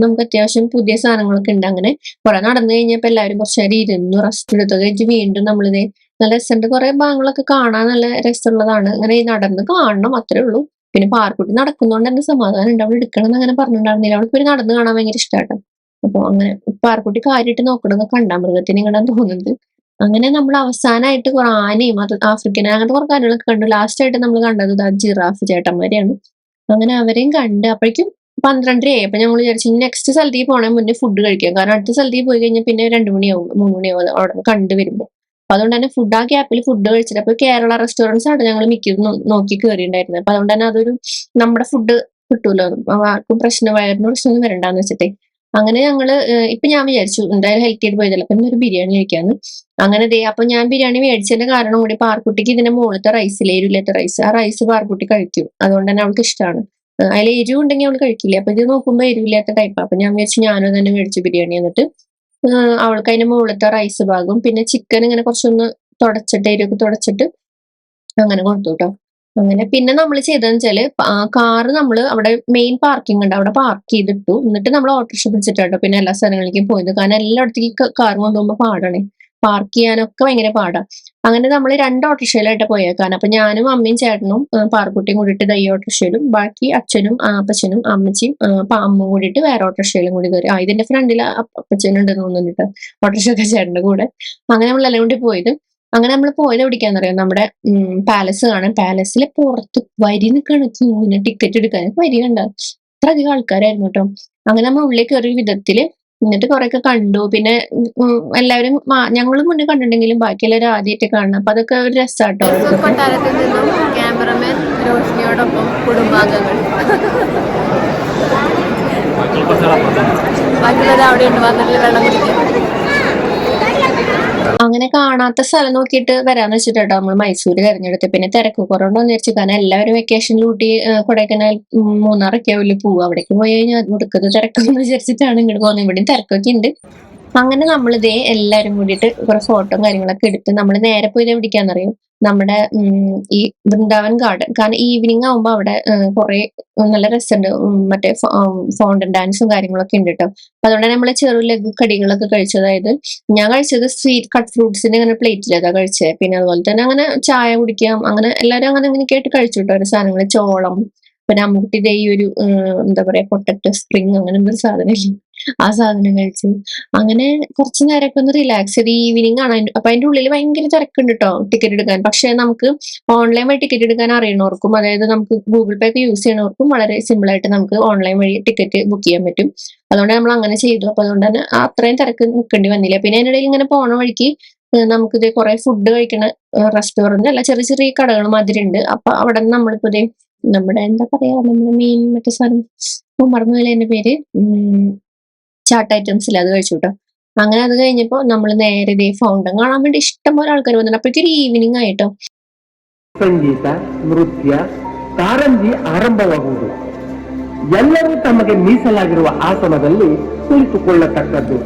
നമുക്ക് അത്യാവശ്യം പുതിയ സാധനങ്ങളൊക്കെ ഉണ്ട്. അങ്ങനെ കുറെ നടന്നു കഴിഞ്ഞപ്പോ എല്ലാവരും കുറച്ച് നേരം ഇരുന്നു റെസ്റ്റ് എടുത്തു കഴിഞ്ഞ് വീണ്ടും നമ്മളിത് നല്ല രസമുണ്ട്. കുറെ ഭാഗങ്ങളൊക്കെ കാണാൻ നല്ല രസമുള്ളതാണ്. അങ്ങനെ ഈ നടന്ന് കാണണം അത്രേ ഉള്ളൂ. പിന്നെ പാർക്കുട്ടി നടക്കുന്നതുകൊണ്ട് തന്നെ സമാധാനം ഉണ്ട്. അവൾ എടുക്കണം എന്ന് അങ്ങനെ പറഞ്ഞിട്ടുണ്ടായിരുന്നില്ല. അവൾക്ക് പിന്നെ നടന്ന് കാണാൻ ഭയങ്കര ഇഷ്ടമാട്ടോ. അപ്പൊ അങ്ങനെ പാർക്കുട്ടി കാര്യമായിട്ട് നോക്കണമെന്ന് കണ്ടാമൃഗത്തിന് ഇങ്ങനെ തോന്നുന്നത്. അങ്ങനെ നമ്മൾ അവസാനമായിട്ട് കുറെ ആനയും അത് ആഫ്രിക്കൻ അങ്ങനത്തെ കുറെ കാര്യങ്ങളൊക്കെ കണ്ടു. ലാസ്റ്റ് ആയിട്ട് നമ്മൾ കണ്ടത് ജിറാഫ് ചേട്ടന്മാരെയാണ്. അങ്ങനെ അവരെയും കണ്ട് അപ്പോഴേക്കും 12:30 അപ്പൊ ഞങ്ങൾ വിചാരിച്ചു നെക്സ്റ്റ് സ്ഥലത്തേക്ക് പോണേ മുന്നേ ഫുഡ് കഴിക്കാം. കാരണം അടുത്ത സ്ഥലത്തേക്ക് പോയി കഴിഞ്ഞാൽ പിന്നെ 2 മണിയാവും 3 മണിയാവും അവിടെ കണ്ടു വരുമ്പോ. അപ്പൊ അതുകൊണ്ട് തന്നെ ആ ഗ്യാപ്പിൽ ഫുഡ് കഴിച്ചിട്ട് അപ്പൊ കേരള റെസ്റ്റോറൻറ്റ്സ് ആണ് ഞങ്ങൾ മിക്കതും നോക്കി കയറിയിട്ടുണ്ടായിരുന്നത്. അപ്പൊ അതുകൊണ്ട് തന്നെ അതൊരു നമ്മുടെ ഫുഡ് കിട്ടൂലോ, ആർക്കും വയറിന് പ്രശ്നമൊന്നും വരണ്ടെന്ന് വെച്ചിട്ടേ. അങ്ങനെ ഞങ്ങള് ഇപ്പൊ ഞാൻ വിചാരിച്ചു എന്തായാലും ഹെൽത്തി ആയിട്ട് പോയതല്ല അപ്പൊ ഒരു ബിരിയാണി കഴിക്കാന്ന്. അങ്ങനെ അപ്പൊ ഞാൻ ബിരിയാണി മേടിച്ചതിന്റെ കാരണം കൂടി പാർക്കുട്ടിക്ക് ഇതിന്റെ മുകളിലത്തെ റൈസിലെ എരിവില്ലാത്ത റൈസ്, ആ റൈസ് പാർക്കുട്ടി കഴിക്കും. അതുകൊണ്ട് തന്നെ അവൾക്ക് ഇഷ്ടമാണ്. അതിൽ എരിവ് ഉണ്ടെങ്കിൽ അവൾ കഴിക്കില്ല. അപ്പൊ ഇത് നോക്കുമ്പോൾ എരിവില്ലാത്ത ടൈപ്പാണ്. അപ്പൊ ഞാൻ വിചാരിച്ചു ഞാനും തന്നെ മേടിച്ചു ബിരിയാണി. എന്നിട്ട് അവൾക്ക് അതിന്റെ മുകളിലത്തെ റൈസ് ഭാഗം പിന്നെ ചിക്കൻ ഇങ്ങനെ കുറച്ചൊന്ന് തുടച്ചിട്ട് എരിവൊക്കെ തുടച്ചിട്ട് അങ്ങനെ കൊടുത്തു കേട്ടോ. അങ്ങനെ പിന്നെ നമ്മൾ ചെയ്തതെന്ന് വെച്ചാല് കാറ് നമ്മൾ അവിടെ മെയിൻ പാർക്കിംഗ് ഉണ്ട്, അവിടെ പാർക്ക് ചെയ്തിട്ടു. എന്നിട്ട് നമ്മൾ ഓട്ടോറിക്ഷ പിടിച്ചിട്ടോ പിന്നെ എല്ലാ സ്ഥലങ്ങളിലേക്കും പോയത്. കാരണം എല്ലായിടത്തേക്കും കാർ കൊണ്ടുപോകുമ്പോൾ പാടാണ്, പാർക്ക് ചെയ്യാനൊക്കെ ഭയങ്കര പാടാ. അങ്ങനെ നമ്മൾ 2 ഓട്ടോറിക്ഷയിലായിട്ട് പോയേക്കാൻ. അപ്പൊ ഞാനും അമ്മയും ചേട്ടനും പാർക്കുട്ടിയും കൂടിയിട്ട് ഈ ഓട്ടോറിക്ഷയിലും ബാക്കി അച്ഛനും അപ്പച്ചനും അമ്മച്ചിയും അമ്മ കൂടിയിട്ട് വേറെ ഓട്ടോറിക്ഷയിലും കൂടി കയറി. ഇതിന്റെ ഫ്രണ്ടിൽ അപ്പച്ചനുണ്ടെന്ന് തോന്നുന്നുണ്ട് ഓട്ടോറിക്ഷയൊക്കെ ചേട്ടന്റെ കൂടെ. അങ്ങനെ നമ്മളെല്ലാം കൂടി പോയത്. അങ്ങനെ നമ്മൾ പോയത് എവിടേക്കാന്നറിയാം, നമ്മുടെ പാലസ് കാണാൻ. പാലസിലെ പുറത്ത് വരി നിൽക്കാണ് ക്യൂവിന് ടിക്കറ്റ് എടുക്കാൻ. വരി കണ്ട അത്ര അധികം ആൾക്കാരായിരുന്നു കേട്ടോ. അങ്ങനെ നമ്മൾ ഉള്ളിൽ കയറിയ വിധത്തില് എന്നിട്ട് കുറെയൊക്കെ കണ്ടു. പിന്നെ എല്ലാവരും ഞങ്ങളും മുന്നേ കണ്ടിട്ടുണ്ടെങ്കിലും ബാക്കി എല്ലാവരും ആദ്യമായിട്ട് കാണണം. അപ്പൊ അതൊക്കെ ഒരു രസാട്ടോ. കൊട്ടാരത്തിൽ നിന്നും ക്യാമറമാൻ രോഷ്നിയോടൊപ്പം കുടുംബാംഗങ്ങൾ ബാക്കിയുള്ളത് അവിടെ ഉണ്ട് വന്നിട്ട് വെള്ളം കുടിക്കും. അങ്ങനെ കാണാത്ത സ്ഥലം നോക്കിയിട്ട് വരാന്ന് വെച്ചിട്ടോ നമ്മൾ മൈസൂര് തെരഞ്ഞെടുത്ത്. പിന്നെ തിരക്ക് കുറവുണ്ടോന്ന് വിചാരിച്ചു. കാരണം എല്ലാവരും വെക്കേഷനിൽ ഊട്ടി കൊടൈക്കനാൽ മൂന്നാറൊക്കെ ആവില്ല പോവുക. അവിടേക്ക് പോയി കഴിഞ്ഞാൽ മുടുക്കത് തിരക്കെന്ന് വിചാരിച്ചിട്ടാണ് ഇങ്ങോട്ട് പോകുന്നത്. ഇവിടെയും തിരക്കൊക്കെ ഉണ്ട്. അങ്ങനെ നമ്മളിതേ എല്ലാവരും കൂടിയിട്ട് കുറെ ഫോട്ടോ കാര്യങ്ങളൊക്കെ എടുത്ത് നമ്മൾ നേരെ പോയത് എവിടേക്കാന്നറിയും, നമ്മുടെ ഈ വൃന്ദാവൻ ഗാർഡൻ. കാരണം ഈവനിങ് ആവുമ്പോ അവിടെ കുറെ നല്ല രസമുണ്ട്. മറ്റേ ഫൗണ്ടൻ ഡാൻസും കാര്യങ്ങളൊക്കെ ഉണ്ട് കേട്ടോ. അപ്പൊ അതുകൊണ്ട് നമ്മളെ ചെറു ലഘു കടികളൊക്കെ കഴിച്ചു. അതായത് ഞാൻ കഴിച്ചത് സ്വീറ്റ് കട്ട് ഫ്രൂട്ട്സിന്റെ അങ്ങനെ പ്ലേറ്റിലതാ കഴിച്ചത്. പിന്നെ അതുപോലെ തന്നെ അങ്ങനെ ചായ കുടിക്കാം, അങ്ങനെ എല്ലാവരും അങ്ങനെയൊക്കെ ആയിട്ട് കഴിച്ചു കേട്ടോ ഓരോ സാധനങ്ങൾ. ചോളം, പിന്നെ അമ്മൂട്ടിയുടെ ഈ ഒരു എന്താ പറയാ പൊട്ടറ്റോ സ്പ്രിങ് അങ്ങനെ ഒരു സാധനം ഇല്ല, ആ സാധനം കഴിച്ചു. അങ്ങനെ കുറച്ചു നേരമൊക്കെ ഒന്ന് റിലാക്സ് ചെയ്ത് ഈവനിങ് ആണ്. അപ്പൊ അതിന്റെ ഉള്ളിൽ ഭയങ്കര തിരക്കുണ്ട് കേട്ടോ ടിക്കറ്റ് എടുക്കാൻ. പക്ഷെ നമുക്ക് ഓൺലൈൻ വഴി ടിക്കറ്റ് എടുക്കാൻ അറിയണവർക്കും, അതായത് നമുക്ക് ഗൂഗിൾ പേ ഒക്കെ യൂസ് ചെയ്യണവർക്കും വളരെ സിമ്പിൾ ആയിട്ട് നമുക്ക് ഓൺലൈൻ വഴി ടിക്കറ്റ് ബുക്ക് ചെയ്യാൻ പറ്റും. അതുകൊണ്ട് നമ്മൾ അങ്ങനെ ചെയ്തു. അപ്പൊ അതുകൊണ്ട് തന്നെ അത്രയും തിരക്ക് നിൽക്കേണ്ടി വന്നില്ല. പിന്നെ അതിനിടയിൽ ഇങ്ങനെ പോണ വഴിക്ക് നമുക്കിത് കുറെ ഫുഡ് കഴിക്കണ റെസ്റ്റോറന്റ് അല്ല ചെറിയ ചെറിയ കടകൾ മാതിരി ഉണ്ട്. അപ്പൊ അവിടെ നിന്ന് നമ്മളിപ്പോ നമ്മുടെ എന്താ പറയാ നമ്മുടെ മെയിൻ മറ്റേ സാധനം മറന്നുപോലെ എന്റെ പേര് ചാട്ട് ഐറ്റംസ് ഇല്ല, അത് കഴിച്ചു കേട്ടോ. അങ്ങനെ അത് കഴിഞ്ഞപ്പോ നമ്മൾ നേരെ ഫൗണ്ടൻ കാണാൻ വേണ്ടി ഇഷ്ടംപോലെ ആൾക്കാർ വന്നിട്ടുണ്ട്. അപ്പോഴേക്കൊരു ഈവനിങ് ആയിട്ടോ. ಸಂಗೀತ, ನೃತ್ಯ, ಕಾರಂಜಿ ಆರಂಭವಾಗುವುದು. ಎಲ್ಲರೂ ತಮಗೆ ಮೀಸಲಾಗಿರುವ ಆಸನದಲ್ಲಿ ಕುಳಿತುಕೊಳ್ಳತಕ್ಕದ್ದು.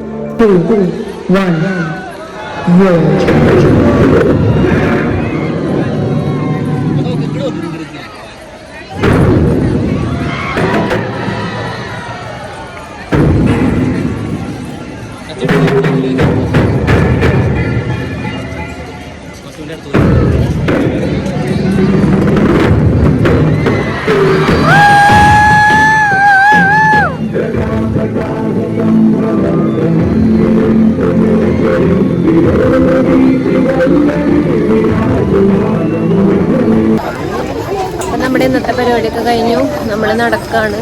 അപ്പൊ നമ്മുടെ ഇന്നത്തെ പരിപാടിയൊക്കെ കഴിഞ്ഞു. നമ്മൾ നടക്കാണ്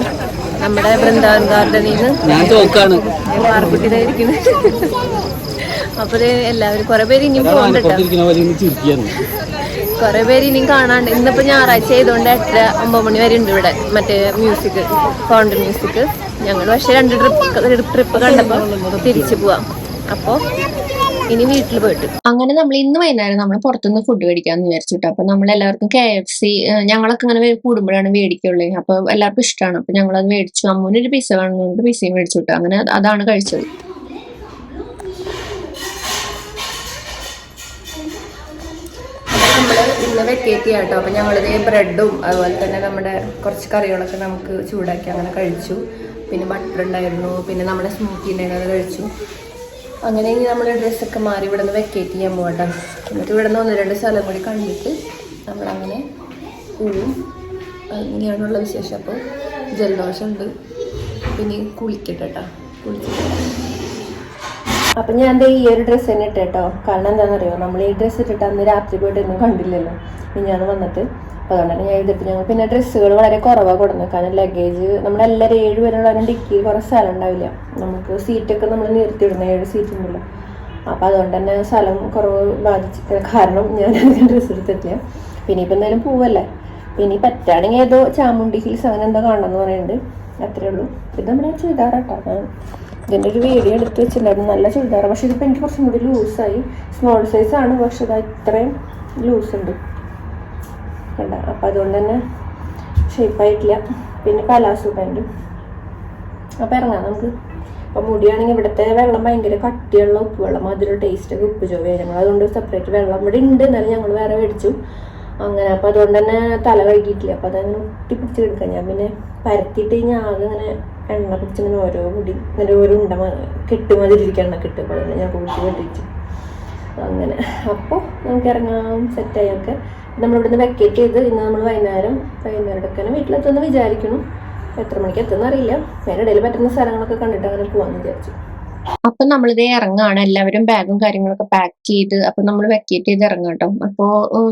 നമ്മുടെ വൃന്ദാവൻ ഗാർഡനിൽ നിന്ന് പാർക്കുട്ടിതായിരിക്കുന്നു. അപ്പൊ എല്ലാവരും കുറെ പേര് ഇനിയും പോകുന്നുണ്ട്, കുറെ പേര് ഇനിയും കാണാണ്ട്. ഇന്നിപ്പോ ഞായറാഴ്ച ആയതുകൊണ്ട് 8-9 മണി വരെ ഉണ്ട് ഇവിടെ മറ്റേ മ്യൂസിക്, ഫൗണ്ടൻ മ്യൂസിക്. ഞങ്ങൾ പക്ഷെ 2 ട്രിപ്പ് കണ്ടപ്പോ തിരിച്ചു പോവാം. അപ്പൊ ഇനി വീട്ടിൽ പോയിട്ട് അങ്ങനെ നമ്മൾ ഇന്ന് വൈകുന്നേരം നമ്മൾ പുറത്തുനിന്ന് ഫുഡ് മേടിക്കാന്ന് വിചാരിച്ചിട്ട്. അപ്പൊ നമ്മൾ എല്ലാവർക്കും KFC ഞങ്ങളൊക്കെ ഇങ്ങനെ കൂടുമ്പോഴാണ് മേടിക്കുള്ളൂ. അപ്പൊ എല്ലാവർക്കും ഇഷ്ടമാണ്. അപ്പൊ ഞങ്ങളത് മേടിച്ചു. അമ്മൂനൊരു പിസ്സ വേണമെന്നുണ്ട്, പിസ്സയും മേടിച്ചു കിട്ടും. അങ്ങനെ അതാണ് കഴിച്ചത്. നമ്മള് ഇന്ന് വെക്കേറ്റ് ചെയ്യാം കേട്ടോ. അപ്പം ഞങ്ങളിത് ബ്രെഡും അതുപോലെ തന്നെ നമ്മുടെ കുറച്ച് കറികളൊക്കെ നമുക്ക് ചൂടാക്കി അങ്ങനെ കഴിച്ചു. പിന്നെ ബട്ടർ ഉണ്ടായിരുന്നു, പിന്നെ നമ്മുടെ സ്മൂത്തി ഉണ്ടായിരുന്നു, അത് കഴിച്ചു. അങ്ങനെ ഇനി നമ്മൾ ഡ്രസ്സൊക്കെ മാറി ഇവിടെ നിന്ന് വെക്കേറ്റ് ചെയ്യാൻ പോകട്ടോ. എന്നിട്ട് ഇവിടെ നിന്ന് 1-2 സ്ഥലം കൂടി കണ്ടിട്ട് നമ്മളങ്ങനെ പോവും. അങ്ങനെയാണുള്ള വിശേഷം. അപ്പോൾ ജലദോഷമുണ്ട്, പിന്നെ കുളിക്കട്ടെ കേട്ടോ. കുളിച്ചിട്ട് അപ്പം ഞാൻ ഈ ഒരു ഡ്രസ്സ് തന്നെ ഇട്ടോ. കാരണം എന്താണെന്നറിയോ, നമ്മൾ ഈ ഡ്രസ്സ് ഇട്ടിട്ട് അന്ന് രാത്രി പോയിട്ടൊന്നും കണ്ടില്ലല്ലോ ഞാൻ വന്നിട്ട്. അപ്പോൾ അതുകൊണ്ടാണ് ഞാൻ ഇതിട്ട് ഞങ്ങൾ പിന്നെ ഡ്രസ്സുകൾ വളരെ കുറവാണ് കൊടുക്കുന്നത്. കാരണം ലഗേജ് നമ്മളെല്ലാവരും 7 പേരുള്ളവരും ഡിക്കിയിൽ കുറേ സ്ഥലം ഉണ്ടാവില്ല. നമുക്ക് സീറ്റൊക്കെ നമ്മൾ നിർത്തിയിടുന്ന 7 സീറ്റ് ഉണ്ടല്ലോ. അപ്പോൾ അതുകൊണ്ട് തന്നെ സ്ഥലം കുറവ് ബാധിച്ചിട്ട് കാരണം ഞാൻ ഡ്രസ്സ് എടുത്തിട്ടില്ല. പിന്നെ ഇപ്പം എന്തായാലും പോവല്ലേ, പിന്നെ പറ്റുകയാണെങ്കിൽ ഏതോ ചാമുണ്ടി ഹിൽസ് അങ്ങനെ എന്തോ കാണണമെന്ന് പറയുന്നുണ്ട്. അത്രേ ഉള്ളൂ. ഇത് നമ്മുടെ ചുരിദാറാട്ടോ. ഞാൻ ഇതിൻ്റെ ഒരു വീഡിയോ എടുത്ത് വെച്ചിട്ടുണ്ടായിരുന്നു. നല്ല ചുരിദാറ്, പക്ഷേ ഇതിപ്പോൾ എനിക്ക് കുറച്ചും കൂടി ലൂസായി. സ്മോൾ സൈസാണ്, പക്ഷെ അത് ഇത്രയും ലൂസ് ഉണ്ട് കണ്ട. അപ്പം അതുകൊണ്ട് തന്നെ ഷേപ്പായിട്ടില്ല. പിന്നെ പലാസോ പാൻറ്റും. അപ്പം ഇറങ്ങാം നമുക്ക്. അപ്പം മുടിയാണെങ്കിൽ ഇവിടുത്തെ വെള്ളം ഭയങ്കര കട്ടിയുള്ള ഉപ്പ് വെള്ളം, അതിലൊരു ടേസ്റ്റൊക്കെ ഉപ്പ് ചൊവ്വ. ഞങ്ങൾ അതുകൊണ്ട് സെപ്പറേറ്റ് വെള്ളം ഇവിടെ ഉണ്ട്, എന്നാലും ഞങ്ങൾ വേറെ മേടിച്ചു അങ്ങനെ. അപ്പം അതുകൊണ്ട് തന്നെ തല കഴുകിയിട്ടില്ല. അപ്പം അതങ്ങനെ ഒട്ടിപ്പിടിച്ച് കിടക്കാം. ഞാൻ പിന്നെ പരത്തിയിട്ട് കഴിഞ്ഞാൽ ആകെ ഇങ്ങനെ എണ്ണ പിടിച്ചിങ്ങനെ ഓരോ മുടി ഇങ്ങനെ ഓരോ കെട്ടുമാതിരിക്കും എണ്ണ കിട്ടും. അപ്പോൾ അതുകൊണ്ട് ഞാൻ കുടിച്ച് കെട്ടിച്ചു അങ്ങനെ. അപ്പോൾ നമുക്ക് ഇറങ്ങാം, സെറ്റായൊക്കെ. നമ്മളിവിടുന്ന് വെക്കേറ്റ് ചെയ്ത് ഇന്ന് നമ്മൾ വൈകുന്നേരം എടുക്കാനും വീട്ടിലെത്തുമെന്ന് വിചാരിക്കുന്നു. എത്ര മണിക്ക് എത്തുമെന്ന് അറിയില്ല. അതിനിടയിൽ പറ്റുന്ന സ്ഥലങ്ങളൊക്കെ കണ്ടിട്ട് അങ്ങനെ പോകാമെന്ന് വിചാരിച്ചു. അപ്പൊ നമ്മളിത് ഇറങ്ങാണ്. എല്ലാവരും ബാഗും കാര്യങ്ങളൊക്കെ പാക്ക് ചെയ്ത് അപ്പൊ നമ്മൾ വെക്കേറ്റ് ചെയ്ത് ഇറങ്ങാം കേട്ടോ. അപ്പോ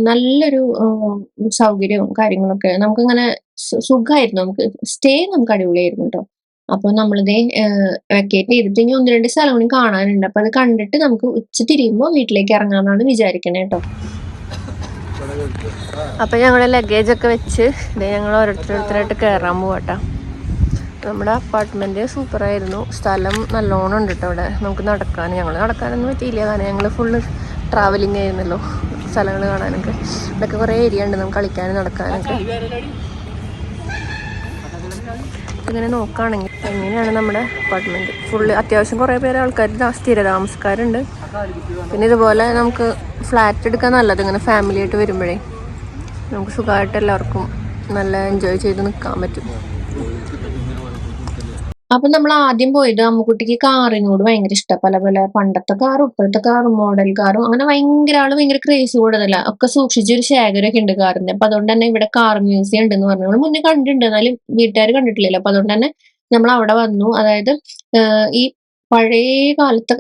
നല്ലൊരു സൗകര്യവും കാര്യങ്ങളൊക്കെ നമുക്കിങ്ങനെ സുഖമായിരുന്നു. നമുക്ക് സ്റ്റേ നമുക്ക് അടിപൊളിയായിരുന്നു കേട്ടോ. അപ്പൊ നമ്മളിത് വെക്കേറ്റ് ചെയ്തിട്ട് ഇനി 1-2 സ്ഥലം കൂടി കാണാനുണ്ട്. അപ്പൊ അത് കണ്ടിട്ട് നമുക്ക് ഉച്ച തിരിയുമ്പോൾ വീട്ടിലേക്ക് ഇറങ്ങാമെന്നാണ് വിചാരിക്കണേ കേട്ടോ. അപ്പൊ ഞങ്ങളുടെ ലഗേജ് ഒക്കെ വെച്ച് ഞങ്ങൾ ഓരോരുത്തരായിട്ട് കയറാൻ പോവാട്ടോ. നമ്മുടെ അപ്പാർട്ട്മെന്റ് സൂപ്പറായിരുന്നു. സ്ഥലം നല്ലോണം ഉണ്ട് കേട്ടോ അവിടെ. നമുക്ക് നടക്കാൻ, ഞങ്ങൾ നടക്കാനൊന്നും പറ്റിയില്ല കാരണം ഞങ്ങൾ ഫുള്ള് ട്രാവലിംഗ് ആയിരുന്നല്ലോ. സ്ഥലങ്ങൾ കാണാനൊക്കെ ഇതൊക്കെ കുറേ ഏരിയ ഉണ്ട് നമുക്ക് കളിക്കാനും നടക്കാനൊക്കെ. ഇങ്ങനെ നോക്കുകയാണെങ്കിൽ എങ്ങനെയാണ് നമ്മുടെ അപ്പാർട്ട്മെന്റ് ഫുള്ള്. അത്യാവശ്യം കുറേ പേര് ആൾക്കാർ സ്ഥിര താമസക്കാരുണ്ട്. പിന്നെ ഇതുപോലെ നമുക്ക് ഫ്ലാറ്റ് എടുക്കാൻ നല്ലത്. ഇങ്ങനെ ഫാമിലി ആയിട്ട് വരുമ്പോഴേ നമുക്ക് സുഖമായിട്ട് എല്ലാവർക്കും നല്ല എൻജോയ് ചെയ്ത് നിൽക്കാൻ പറ്റും. അപ്പൊ നമ്മൾ ആദ്യം പോയത് അമ്മുക്കുട്ടിക്ക് കാറിനോട് ഭയങ്കര ഇഷ്ടം. പല പല പണ്ടത്തെ കാറും ഇപ്പോഴത്തെ കാറും മോഡൽ കാറും അങ്ങനെ ഭയങ്കര ക്രേസ് കൂടുതല. ഒക്കെ സൂക്ഷിച്ചൊരു ശേഖരമൊക്കെ ഉണ്ട് കാറിന്റെ. അപ്പൊ അതുകൊണ്ട് തന്നെ ഇവിടെ കാർ മ്യൂസിയം ഉണ്ടെന്ന് പറഞ്ഞു. നമ്മൾ മുന്നേ കണ്ടിട്ടുണ്ട്, എന്നാലും വീട്ടുകാർ കണ്ടിട്ടില്ലല്ലോ. അപ്പൊ അതുകൊണ്ട് തന്നെ നമ്മൾ അവിടെ വന്നു. അതായത് ഈ പഴയ കാലത്തെ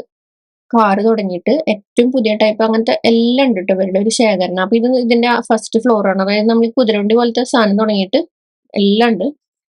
കാറ് തുടങ്ങിയിട്ട് ഏറ്റവും പുതിയ ടൈപ്പ് അങ്ങനത്തെ എല്ലാം ഉണ്ട് കേട്ടോ ഇവരുടെ ഒരു ശേഖരണം. അപ്പൊ ഇതിന്റെ ഫസ്റ്റ് ഫ്ലോറാണ്. അതായത് നമ്മൾ കുതിരവണ്ടി പോലത്തെ സാധനം തുടങ്ങിയിട്ട് എല്ലാം ഉണ്ട്.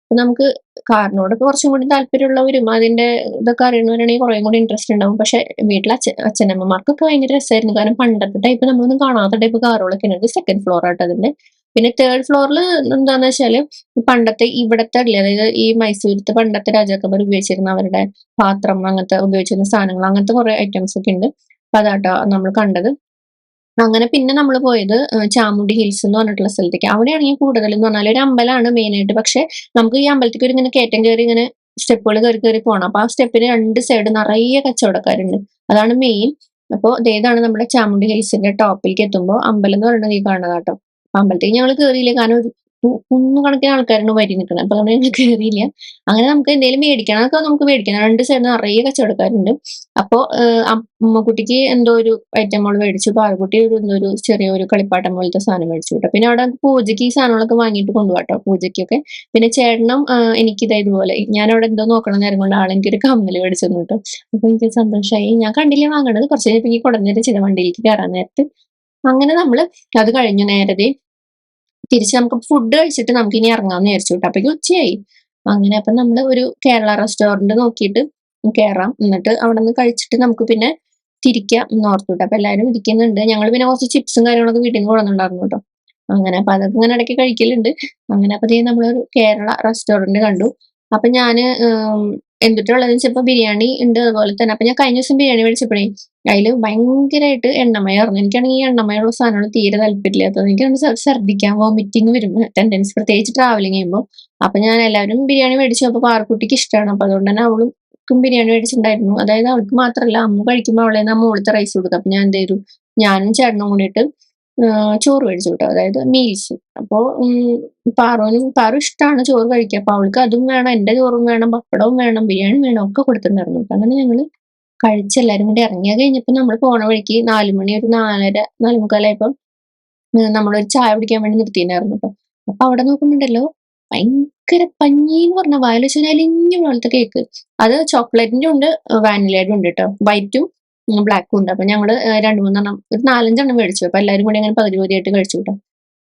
അപ്പൊ നമുക്ക് കാറിനോടൊക്കെ കുറച്ചും കൂടി താല്പര്യമുള്ളവരും അതിന്റെ ഇതൊക്കെ അറിയണവരാണെങ്കിൽ കുറേ കൂടി ഇൻട്രസ്റ്റ് ഉണ്ടാവും. പക്ഷെ വീട്ടിലെ അച്ഛനമ്മമാർക്കൊക്കെ ഭയങ്കര രസമായിരുന്നു. കാരണം പണ്ടത്തെ ടൈപ്പ് നമ്മളൊന്നും കാണാത്ത ടൈപ്പ് കാറുകളൊക്കെ ഉണ്ട്. 2nd ഫ്ലോർ ആയിട്ട് അതിന്റെ. പിന്നെ 3rd ഫ്ലോറിൽ എന്താന്ന് വെച്ചാല് പണ്ടത്തെ ഇവിടത്തെ അല്ലേ, അതായത് ഈ മൈസൂരത്തെ പണ്ടത്തെ രാജാക്കന്മാർ ഉപയോഗിച്ചിരുന്ന അവരുടെ പാത്രം അങ്ങനത്തെ ഉപയോഗിച്ചിരുന്ന സാധനങ്ങൾ, അങ്ങനത്തെ കുറെ ഐറ്റംസ് ഒക്കെ ഉണ്ട്. അപ്പൊ അതാട്ടോ നമ്മൾ കണ്ടത്. അങ്ങനെ പിന്നെ നമ്മൾ പോയത് ചാമുണ്ടി ഹിൽസ് എന്ന് പറഞ്ഞിട്ടുള്ള സ്ഥലത്തേക്ക്. അവിടെയാണെങ്കിൽ കൂടുതൽ എന്ന് പറഞ്ഞാൽ ഒരു അമ്പലമാണ് മെയിൻ ആയിട്ട്. പക്ഷെ നമുക്ക് ഈ അമ്പലത്തേക്ക് ഒരു ഇങ്ങനെ കയറ്റം കയറി ഇങ്ങനെ സ്റ്റെപ്പുകൾ കയറി പോകണം. അപ്പൊ ആ സ്റ്റെപ്പിന് 2 സൈഡ് നിറയെ കച്ചവടക്കാരുണ്ട്. അതാണ് മെയിൻ. അപ്പോൾ ഇതാണ് നമ്മുടെ ചാമുണ്ടി ഹിൽസിന്റെ ടോപ്പിലേക്ക് എത്തുമ്പോൾ അമ്പലം എന്ന് പറയുന്നത് ഈ കാണുന്നതാട്ടോ. അപ്പൊ അമ്പലത്തേക്ക് ഞങ്ങൾ കയറിയില്ല, കാരണം ഒരു കണക്കിന് ആൾക്കാരാണ് വരി നിൽക്കുന്നത്. അപ്പൊ നമ്മൾ ഞങ്ങൾ കയറിയില്ല. അങ്ങനെ നമുക്ക് എന്തെങ്കിലും മേടിക്കണം, അതൊക്കെ നമുക്ക് മേടിക്കണം. 2 സൈഡ് നിറയെ കച്ചവടക്കാരുണ്ട്. അപ്പോ അമ്മക്കുട്ടിക്ക് എന്തോ ഒരു ഐറ്റം അവൾ മേടിച്ചു. പാറക്കുട്ടി എന്തോ ഒരു ചെറിയൊരു കളിപ്പാട്ടം പോലത്തെ സാധനം മേടിച്ചു കേട്ടോ. പിന്നെ അവിടെ പൂജയ്ക്ക് ഈ സാധനങ്ങളൊക്കെ വാങ്ങിയിട്ട് കൊണ്ടുപോട്ടോ, പൂജയ്ക്കൊക്കെ. പിന്നെ ചേട്ടനും എനിക്കിത് ഇതുപോലെ ഞാൻ അവിടെ എന്തോ നോക്കണം നേരം കൊണ്ട് ആളെനിക്കൊരു കമ്മല് മേടിച്ചു തന്നു കേട്ടോ. അപ്പൊ എനിക്ക് സന്തോഷമായി. ഞാൻ കണ്ടില്ല വാങ്ങണത്, കുറച്ച് കഴിഞ്ഞപ്പോൾ ഈ കുടഞ്ഞിട്ട് ചില വണ്ടിയിലേക്ക് കയറാൻ നേരത്ത്. അങ്ങനെ നമ്മള് അത് കഴിഞ്ഞു നേരത്തെ തിരിച്ച് നമുക്ക് ഫുഡ് കഴിച്ചിട്ട് നമുക്ക് ഇനി ഇറങ്ങാമെന്ന് വിചാരിച്ചു കേട്ടോ. അപ്പൊ ഉച്ചയായി. അങ്ങനെ അപ്പൊ നമ്മള് ഒരു കേരള റെസ്റ്റോറന്റ് നോക്കിയിട്ട് കയറാം, എന്നിട്ട് അവിടെ നിന്ന് കഴിച്ചിട്ട് നമുക്ക് പിന്നെ തിരിക്കാം ഓർത്തു കേട്ടോ. അപ്പൊ എല്ലാവരും ഇരിക്കുന്നുണ്ട്. ഞങ്ങൾ പിന്നെ കുറച്ച് ചിപ്സും കാര്യങ്ങളൊക്കെ വീട്ടിൽ നിന്ന് കൊണ്ടുവന്നിട്ടുണ്ടായിരുന്നു കേട്ടോ. അങ്ങനെ അപ്പൊ അതൊക്കെ ഇങ്ങനെ ഇടയ്ക്ക് കഴിക്കലുണ്ട്. അങ്ങനെ അപ്പൊ നമ്മളൊരു കേരള റെസ്റ്റോറന്റ് കണ്ടു. അപ്പൊ ഞാന് എന്തിട്ടുള്ളതെന്ന് വെച്ചപ്പോ ബിരിയാണി ഉണ്ട് അതുപോലെ തന്നെ. അപ്പൊ ഞാൻ കഴിഞ്ഞ ദിവസം ബിരിയാണി മേടിച്ചപ്പോഴേ അതില് ഭയങ്കരമായിട്ട് എണ്ണമയായിരുന്നു. എനിക്കാണെങ്കിൽ ഈ എണ്ണമയുള്ള സാധനങ്ങൾ തീരെ താല്പര്യമില്ലാത്തത്. എനിക്കാണെങ്കിൽ ഛർദ്ദിക്കാൻ വോമിറ്റിംഗ് വരും ടെൻഡൻസി, പ്രത്യേകിച്ച് ട്രാവലിംഗ് ചെയ്യുമ്പോൾ. അപ്പൊ ഞാൻ എല്ലാവരും ബിരിയാണി മേടിച്ചു. അപ്പൊ പാറക്കുട്ടിക്ക് ഇഷ്ടമാണ്. അപ്പൊ അതുകൊണ്ട് തന്നെ അവൾക്കും ബിരിയാണി മേടിച്ചിട്ടുണ്ടായിരുന്നു. അതായത് അവൾക്ക് മാത്രമല്ല, അമ്മ കഴിക്കുമ്പോൾ അവളെ മുകളിലത്തെ റൈസ് കൊടുക്കും. അപ്പൊ ഞാൻ എന്ത് ചെയ്തു, ഞാനും ചേട്ടനും കൂടിയിട്ട് ചോറ് മേടിച്ചു കേട്ടോ, അതായത് മീൽസ്. അപ്പോൾ പാറു ഇഷ്ടമാണ് ചോറ് കഴിക്കുക. അപ്പൊ അവൾക്ക് അതും വേണം, എന്റെ ചോറും വേണം, പപ്പടവും വേണം, ബിരിയാണി വേണം, ഒക്കെ കൊടുത്തിട്ടുണ്ടായിരുന്നു. അപ്പൊ അങ്ങനെ ഞങ്ങള് കഴിച്ചെല്ലാരും കൂടി ഇറങ്ങിയ കഴിഞ്ഞപ്പോ നമ്മൾ പോണ വഴിക്ക് 4 മണി, ഒരു 4:30, 4:45 നമ്മളൊരു ചായ കുടിക്കാൻ വേണ്ടി നിർത്തിയിട്ടുണ്ടായിരുന്നു കേട്ടോ. അപ്പൊ അവിടെ നോക്കുമ്പോണ്ടല്ലോ ഭയങ്കര പഞ്ഞീന്ന് പറഞ്ഞ വായിൽ വെച്ചാൽ അലിഞ്ഞ പോലത്തെ കേക്ക്. അത് ചോക്ലേറ്റിന്റെ ഉണ്ട്, വാനിലയുടെ ഉണ്ട് കേട്ടോ, വൈറ്റും ബ്ലാക്കും ഉണ്ട്. അപ്പൊ ഞങ്ങള് 2-3 ഒരു 4-5 മേടിച്ചു. അപ്പൊ എല്ലാരും കൂടി അങ്ങനെ പകുതി പകുതിയായിട്ട് കഴിച്ചു കേട്ടോ.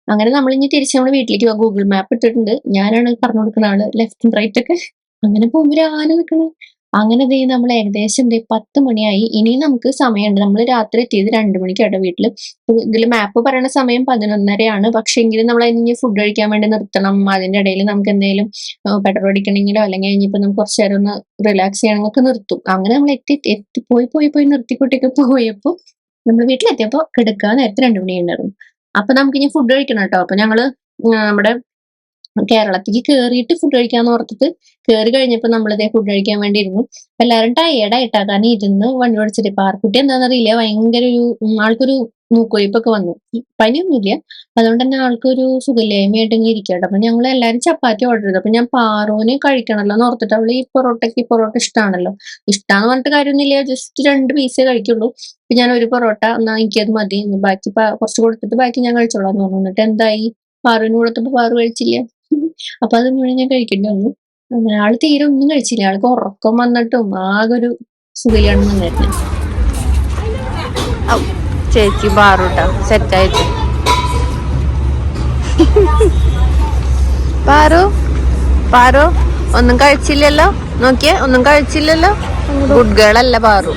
അങ്ങനെ നമ്മൾ ഇനി തിരിച്ച് നമ്മുടെ വീട്ടിലേക്ക് പോകാം. ഗൂഗിൾ മാപ്പ് ഇട്ടിട്ടുണ്ട്, ഞാനാണ് പറഞ്ഞു കൊടുക്കുന്ന ആള്, ലെഫ്റ്റും റൈറ്റ് ഒക്കെ. അങ്ങനെ പോകുമ്പോ ഒരു ആന നിൽക്കണു. അങ്ങനെ നമ്മൾ ഏകദേശം 10 മണിയായി. ഇനിയും നമുക്ക് സമയമുണ്ട്. നമ്മൾ രാത്രി എത്തിയത് 2 മണിക്കാട്ടോ വീട്ടില്. ഇതിൽ മാപ്പ് പറയുന്ന സമയം 11:30 പക്ഷെ എങ്കിലും നമ്മൾ അതിന് ഫുഡ് കഴിക്കാൻ വേണ്ടി നിർത്തണം. അതിന്റെ ഇടയിൽ നമുക്ക് എന്തെങ്കിലും പെട്രോൾ അടിക്കണമെങ്കിലോ അല്ലെങ്കിൽ ഇനിയിപ്പോ നമുക്ക് കുറച്ചു നേരം ഒന്ന് റിലാക്സ് ചെയ്യണമെന്നൊക്കെ നിർത്തും. അങ്ങനെ നമ്മൾ പോയി നിർത്തിക്കൊട്ടൊക്കെ പോയപ്പോ നമ്മൾ വീട്ടിലെത്തിയപ്പോ കിടക്കാൻ നേരത്തെ 2 മണി ഉണ്ടായിരുന്നു. അപ്പൊ നമുക്ക് ഇനി ഫുഡ് കഴിക്കണം കേട്ടോ. അപ്പൊ ഞങ്ങള് നമ്മുടെ കേരളത്തിലേക്ക് കേറിയിട്ട് ഫുഡ് കഴിക്കാന്ന് ഓർത്തിട്ട് കേറി കഴിഞ്ഞപ്പോ നമ്മളിതേ ഫുഡ് കഴിക്കാൻ വേണ്ടി ഇരുന്നു. എല്ലാവരും ടയേർഡായിട്ടാ, കാരണം ഇരുന്ന് വണ്ടി ഓടിച്ചിട്ട്. പാർക്കുട്ടി എന്താണെന്നറിയില്ല, ഭയങ്കര ആൾക്കൊരു മൂക്കൊലിപ്പൊക്കെ വന്നു. പനിയൊന്നുമില്ല, അതുകൊണ്ട് തന്നെ ആൾക്കൊരു സുഖമില്ലായ്മയായിട്ട് ഇങ്ങനെ ഇരിക്കട്ടെ. അപ്പൊ ഞങ്ങൾ എല്ലാവരും ചപ്പാത്തി ഓർഡർ ചെയ്തു. അപ്പൊ ഞാൻ പാറുവിന് കഴിക്കണല്ലോ എന്ന് ഓർത്തിട്ട്, അവള് ഈ പൊറോട്ട ഇഷ്ടമാണല്ലോ. ഇഷ്ടാന്ന് പറഞ്ഞിട്ട് കാര്യമൊന്നുമില്ല, ജസ്റ്റ് 2 പീസേ കഴിക്കുള്ളൂ. അപ്പൊ ഞാൻ ഒരു പൊറോട്ട എന്നാ എനിക്കത് മതി, ബാക്കി കുറച്ച് കൊടുത്തിട്ട് ബാക്കി ഞാൻ കഴിച്ചോളാന്ന് പറഞ്ഞു. എന്നിട്ട് എന്തായി, പാറുവിന് കൊടുത്തപ്പോ പാറു കഴിച്ചില്ല. അപ്പൊ അത് മുഴുവൻ ഞാൻ കഴിക്കേണ്ടി വന്നു. അങ്ങനെ ആള് തീരെ ഒന്നും കഴിച്ചില്ല. ആൾക്ക് ഉറക്കം വന്നിട്ടും ആകെ ഒരു സുഖിലാണെന്ന് വന്നിരുന്നു. ചേച്ചി പാറുട്ടാ സെറ്റായിട്ട്. പാറു ഒന്നും കഴിച്ചില്ലല്ലോ, നോക്കിയേ, ഒന്നും കഴിച്ചില്ലല്ലോ. ഗുഡ് ഗേൾ അല്ല പാറു.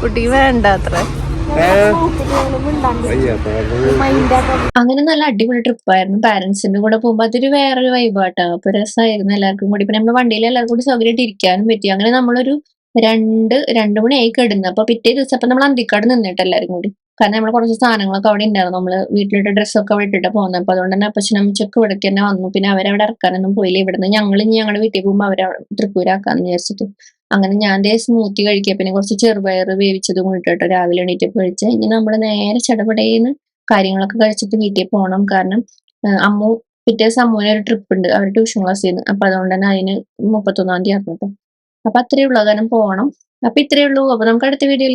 കുട്ടി വേണ്ട അത്ര. അങ്ങനെ നല്ല അടിപൊളി ട്രിപ്പായിരുന്നു. പാരന്റ്സിന്റെ കൂടെ പോകുമ്പോ അതൊരു വേറൊരു വൈബാട്ടോ. അപ്പൊ രസമായിരുന്നു എല്ലാവർക്കും കൂടി. പിന്നെ നമ്മുടെ വണ്ടിയിൽ എല്ലാവർക്കും കൂടി സൗകര്യമായിട്ട് ഇരിക്കാനും പറ്റി. അങ്ങനെ നമ്മളൊരു 2 മണിയായി കിടന്നു. അപ്പൊ പിറ്റേ ദിവസം അപ്പൊ നമ്മൾ അന്തിക്കാട് നിന്നിട്ട് എല്ലാവരും കൂടി, കാരണം നമ്മൾ കുറച്ച് സാധനങ്ങളൊക്കെ അവിടെ ഉണ്ടായിരുന്നു. നമ്മള് വീട്ടിലിട്ട ഡ്രസ്സൊക്കെ അവിടെ ഇട്ടിട്ട് പോകുന്നത്. അപ്പൊ അതുകൊണ്ട് തന്നെ അപ്പച്ചനും അമ്മച്ചൊക്കെ ഇവിടേക്ക് തന്നെ വന്നു. പിന്നെ അവരവിടെ ഇറക്കാനൊന്നും പോയില്ല. ഇവിടുന്ന് ഞങ്ങൾ ഇനി ഞങ്ങളുടെ വീട്ടിൽ പോകുമ്പോൾ അവരെ തൃപ്പൂരാക്കാന്ന് വിചാരിച്ചിട്ട് അങ്ങനെ ഞാൻ സ്മൂത്തി കഴിക്കുക. പിന്നെ കുറച്ച് ചെറുപയർ വേവിച്ചതും ഇട്ടിട്ട് രാവിലെ എണീറ്റ് കഴിച്ച് ഇനി നമ്മൾ നേരെ ചടപടേന്ന് കാര്യങ്ങളൊക്കെ കഴിച്ചിട്ട് വീട്ടിൽ പോകണം. കാരണം പിറ്റേ ദിവസം അമ്മൂന് ഒരു ട്രിപ്പ് ഉണ്ട്, അവർ ട്യൂഷൻ ക്ലാസ് ചെയ്യുന്നു. അപ്പൊ അതുകൊണ്ട് തന്നെ അതിന് 31-ാം തീയതി ആയിരുന്നു. അപ്പൊ അത്രയേ ഉള്ളൂ, കാരണം പോകണം. അപ്പൊ ഇത്രയേ ഉള്ളൂ. അപ്പൊ നമുക്ക് അടുത്ത വീഡിയോയിൽ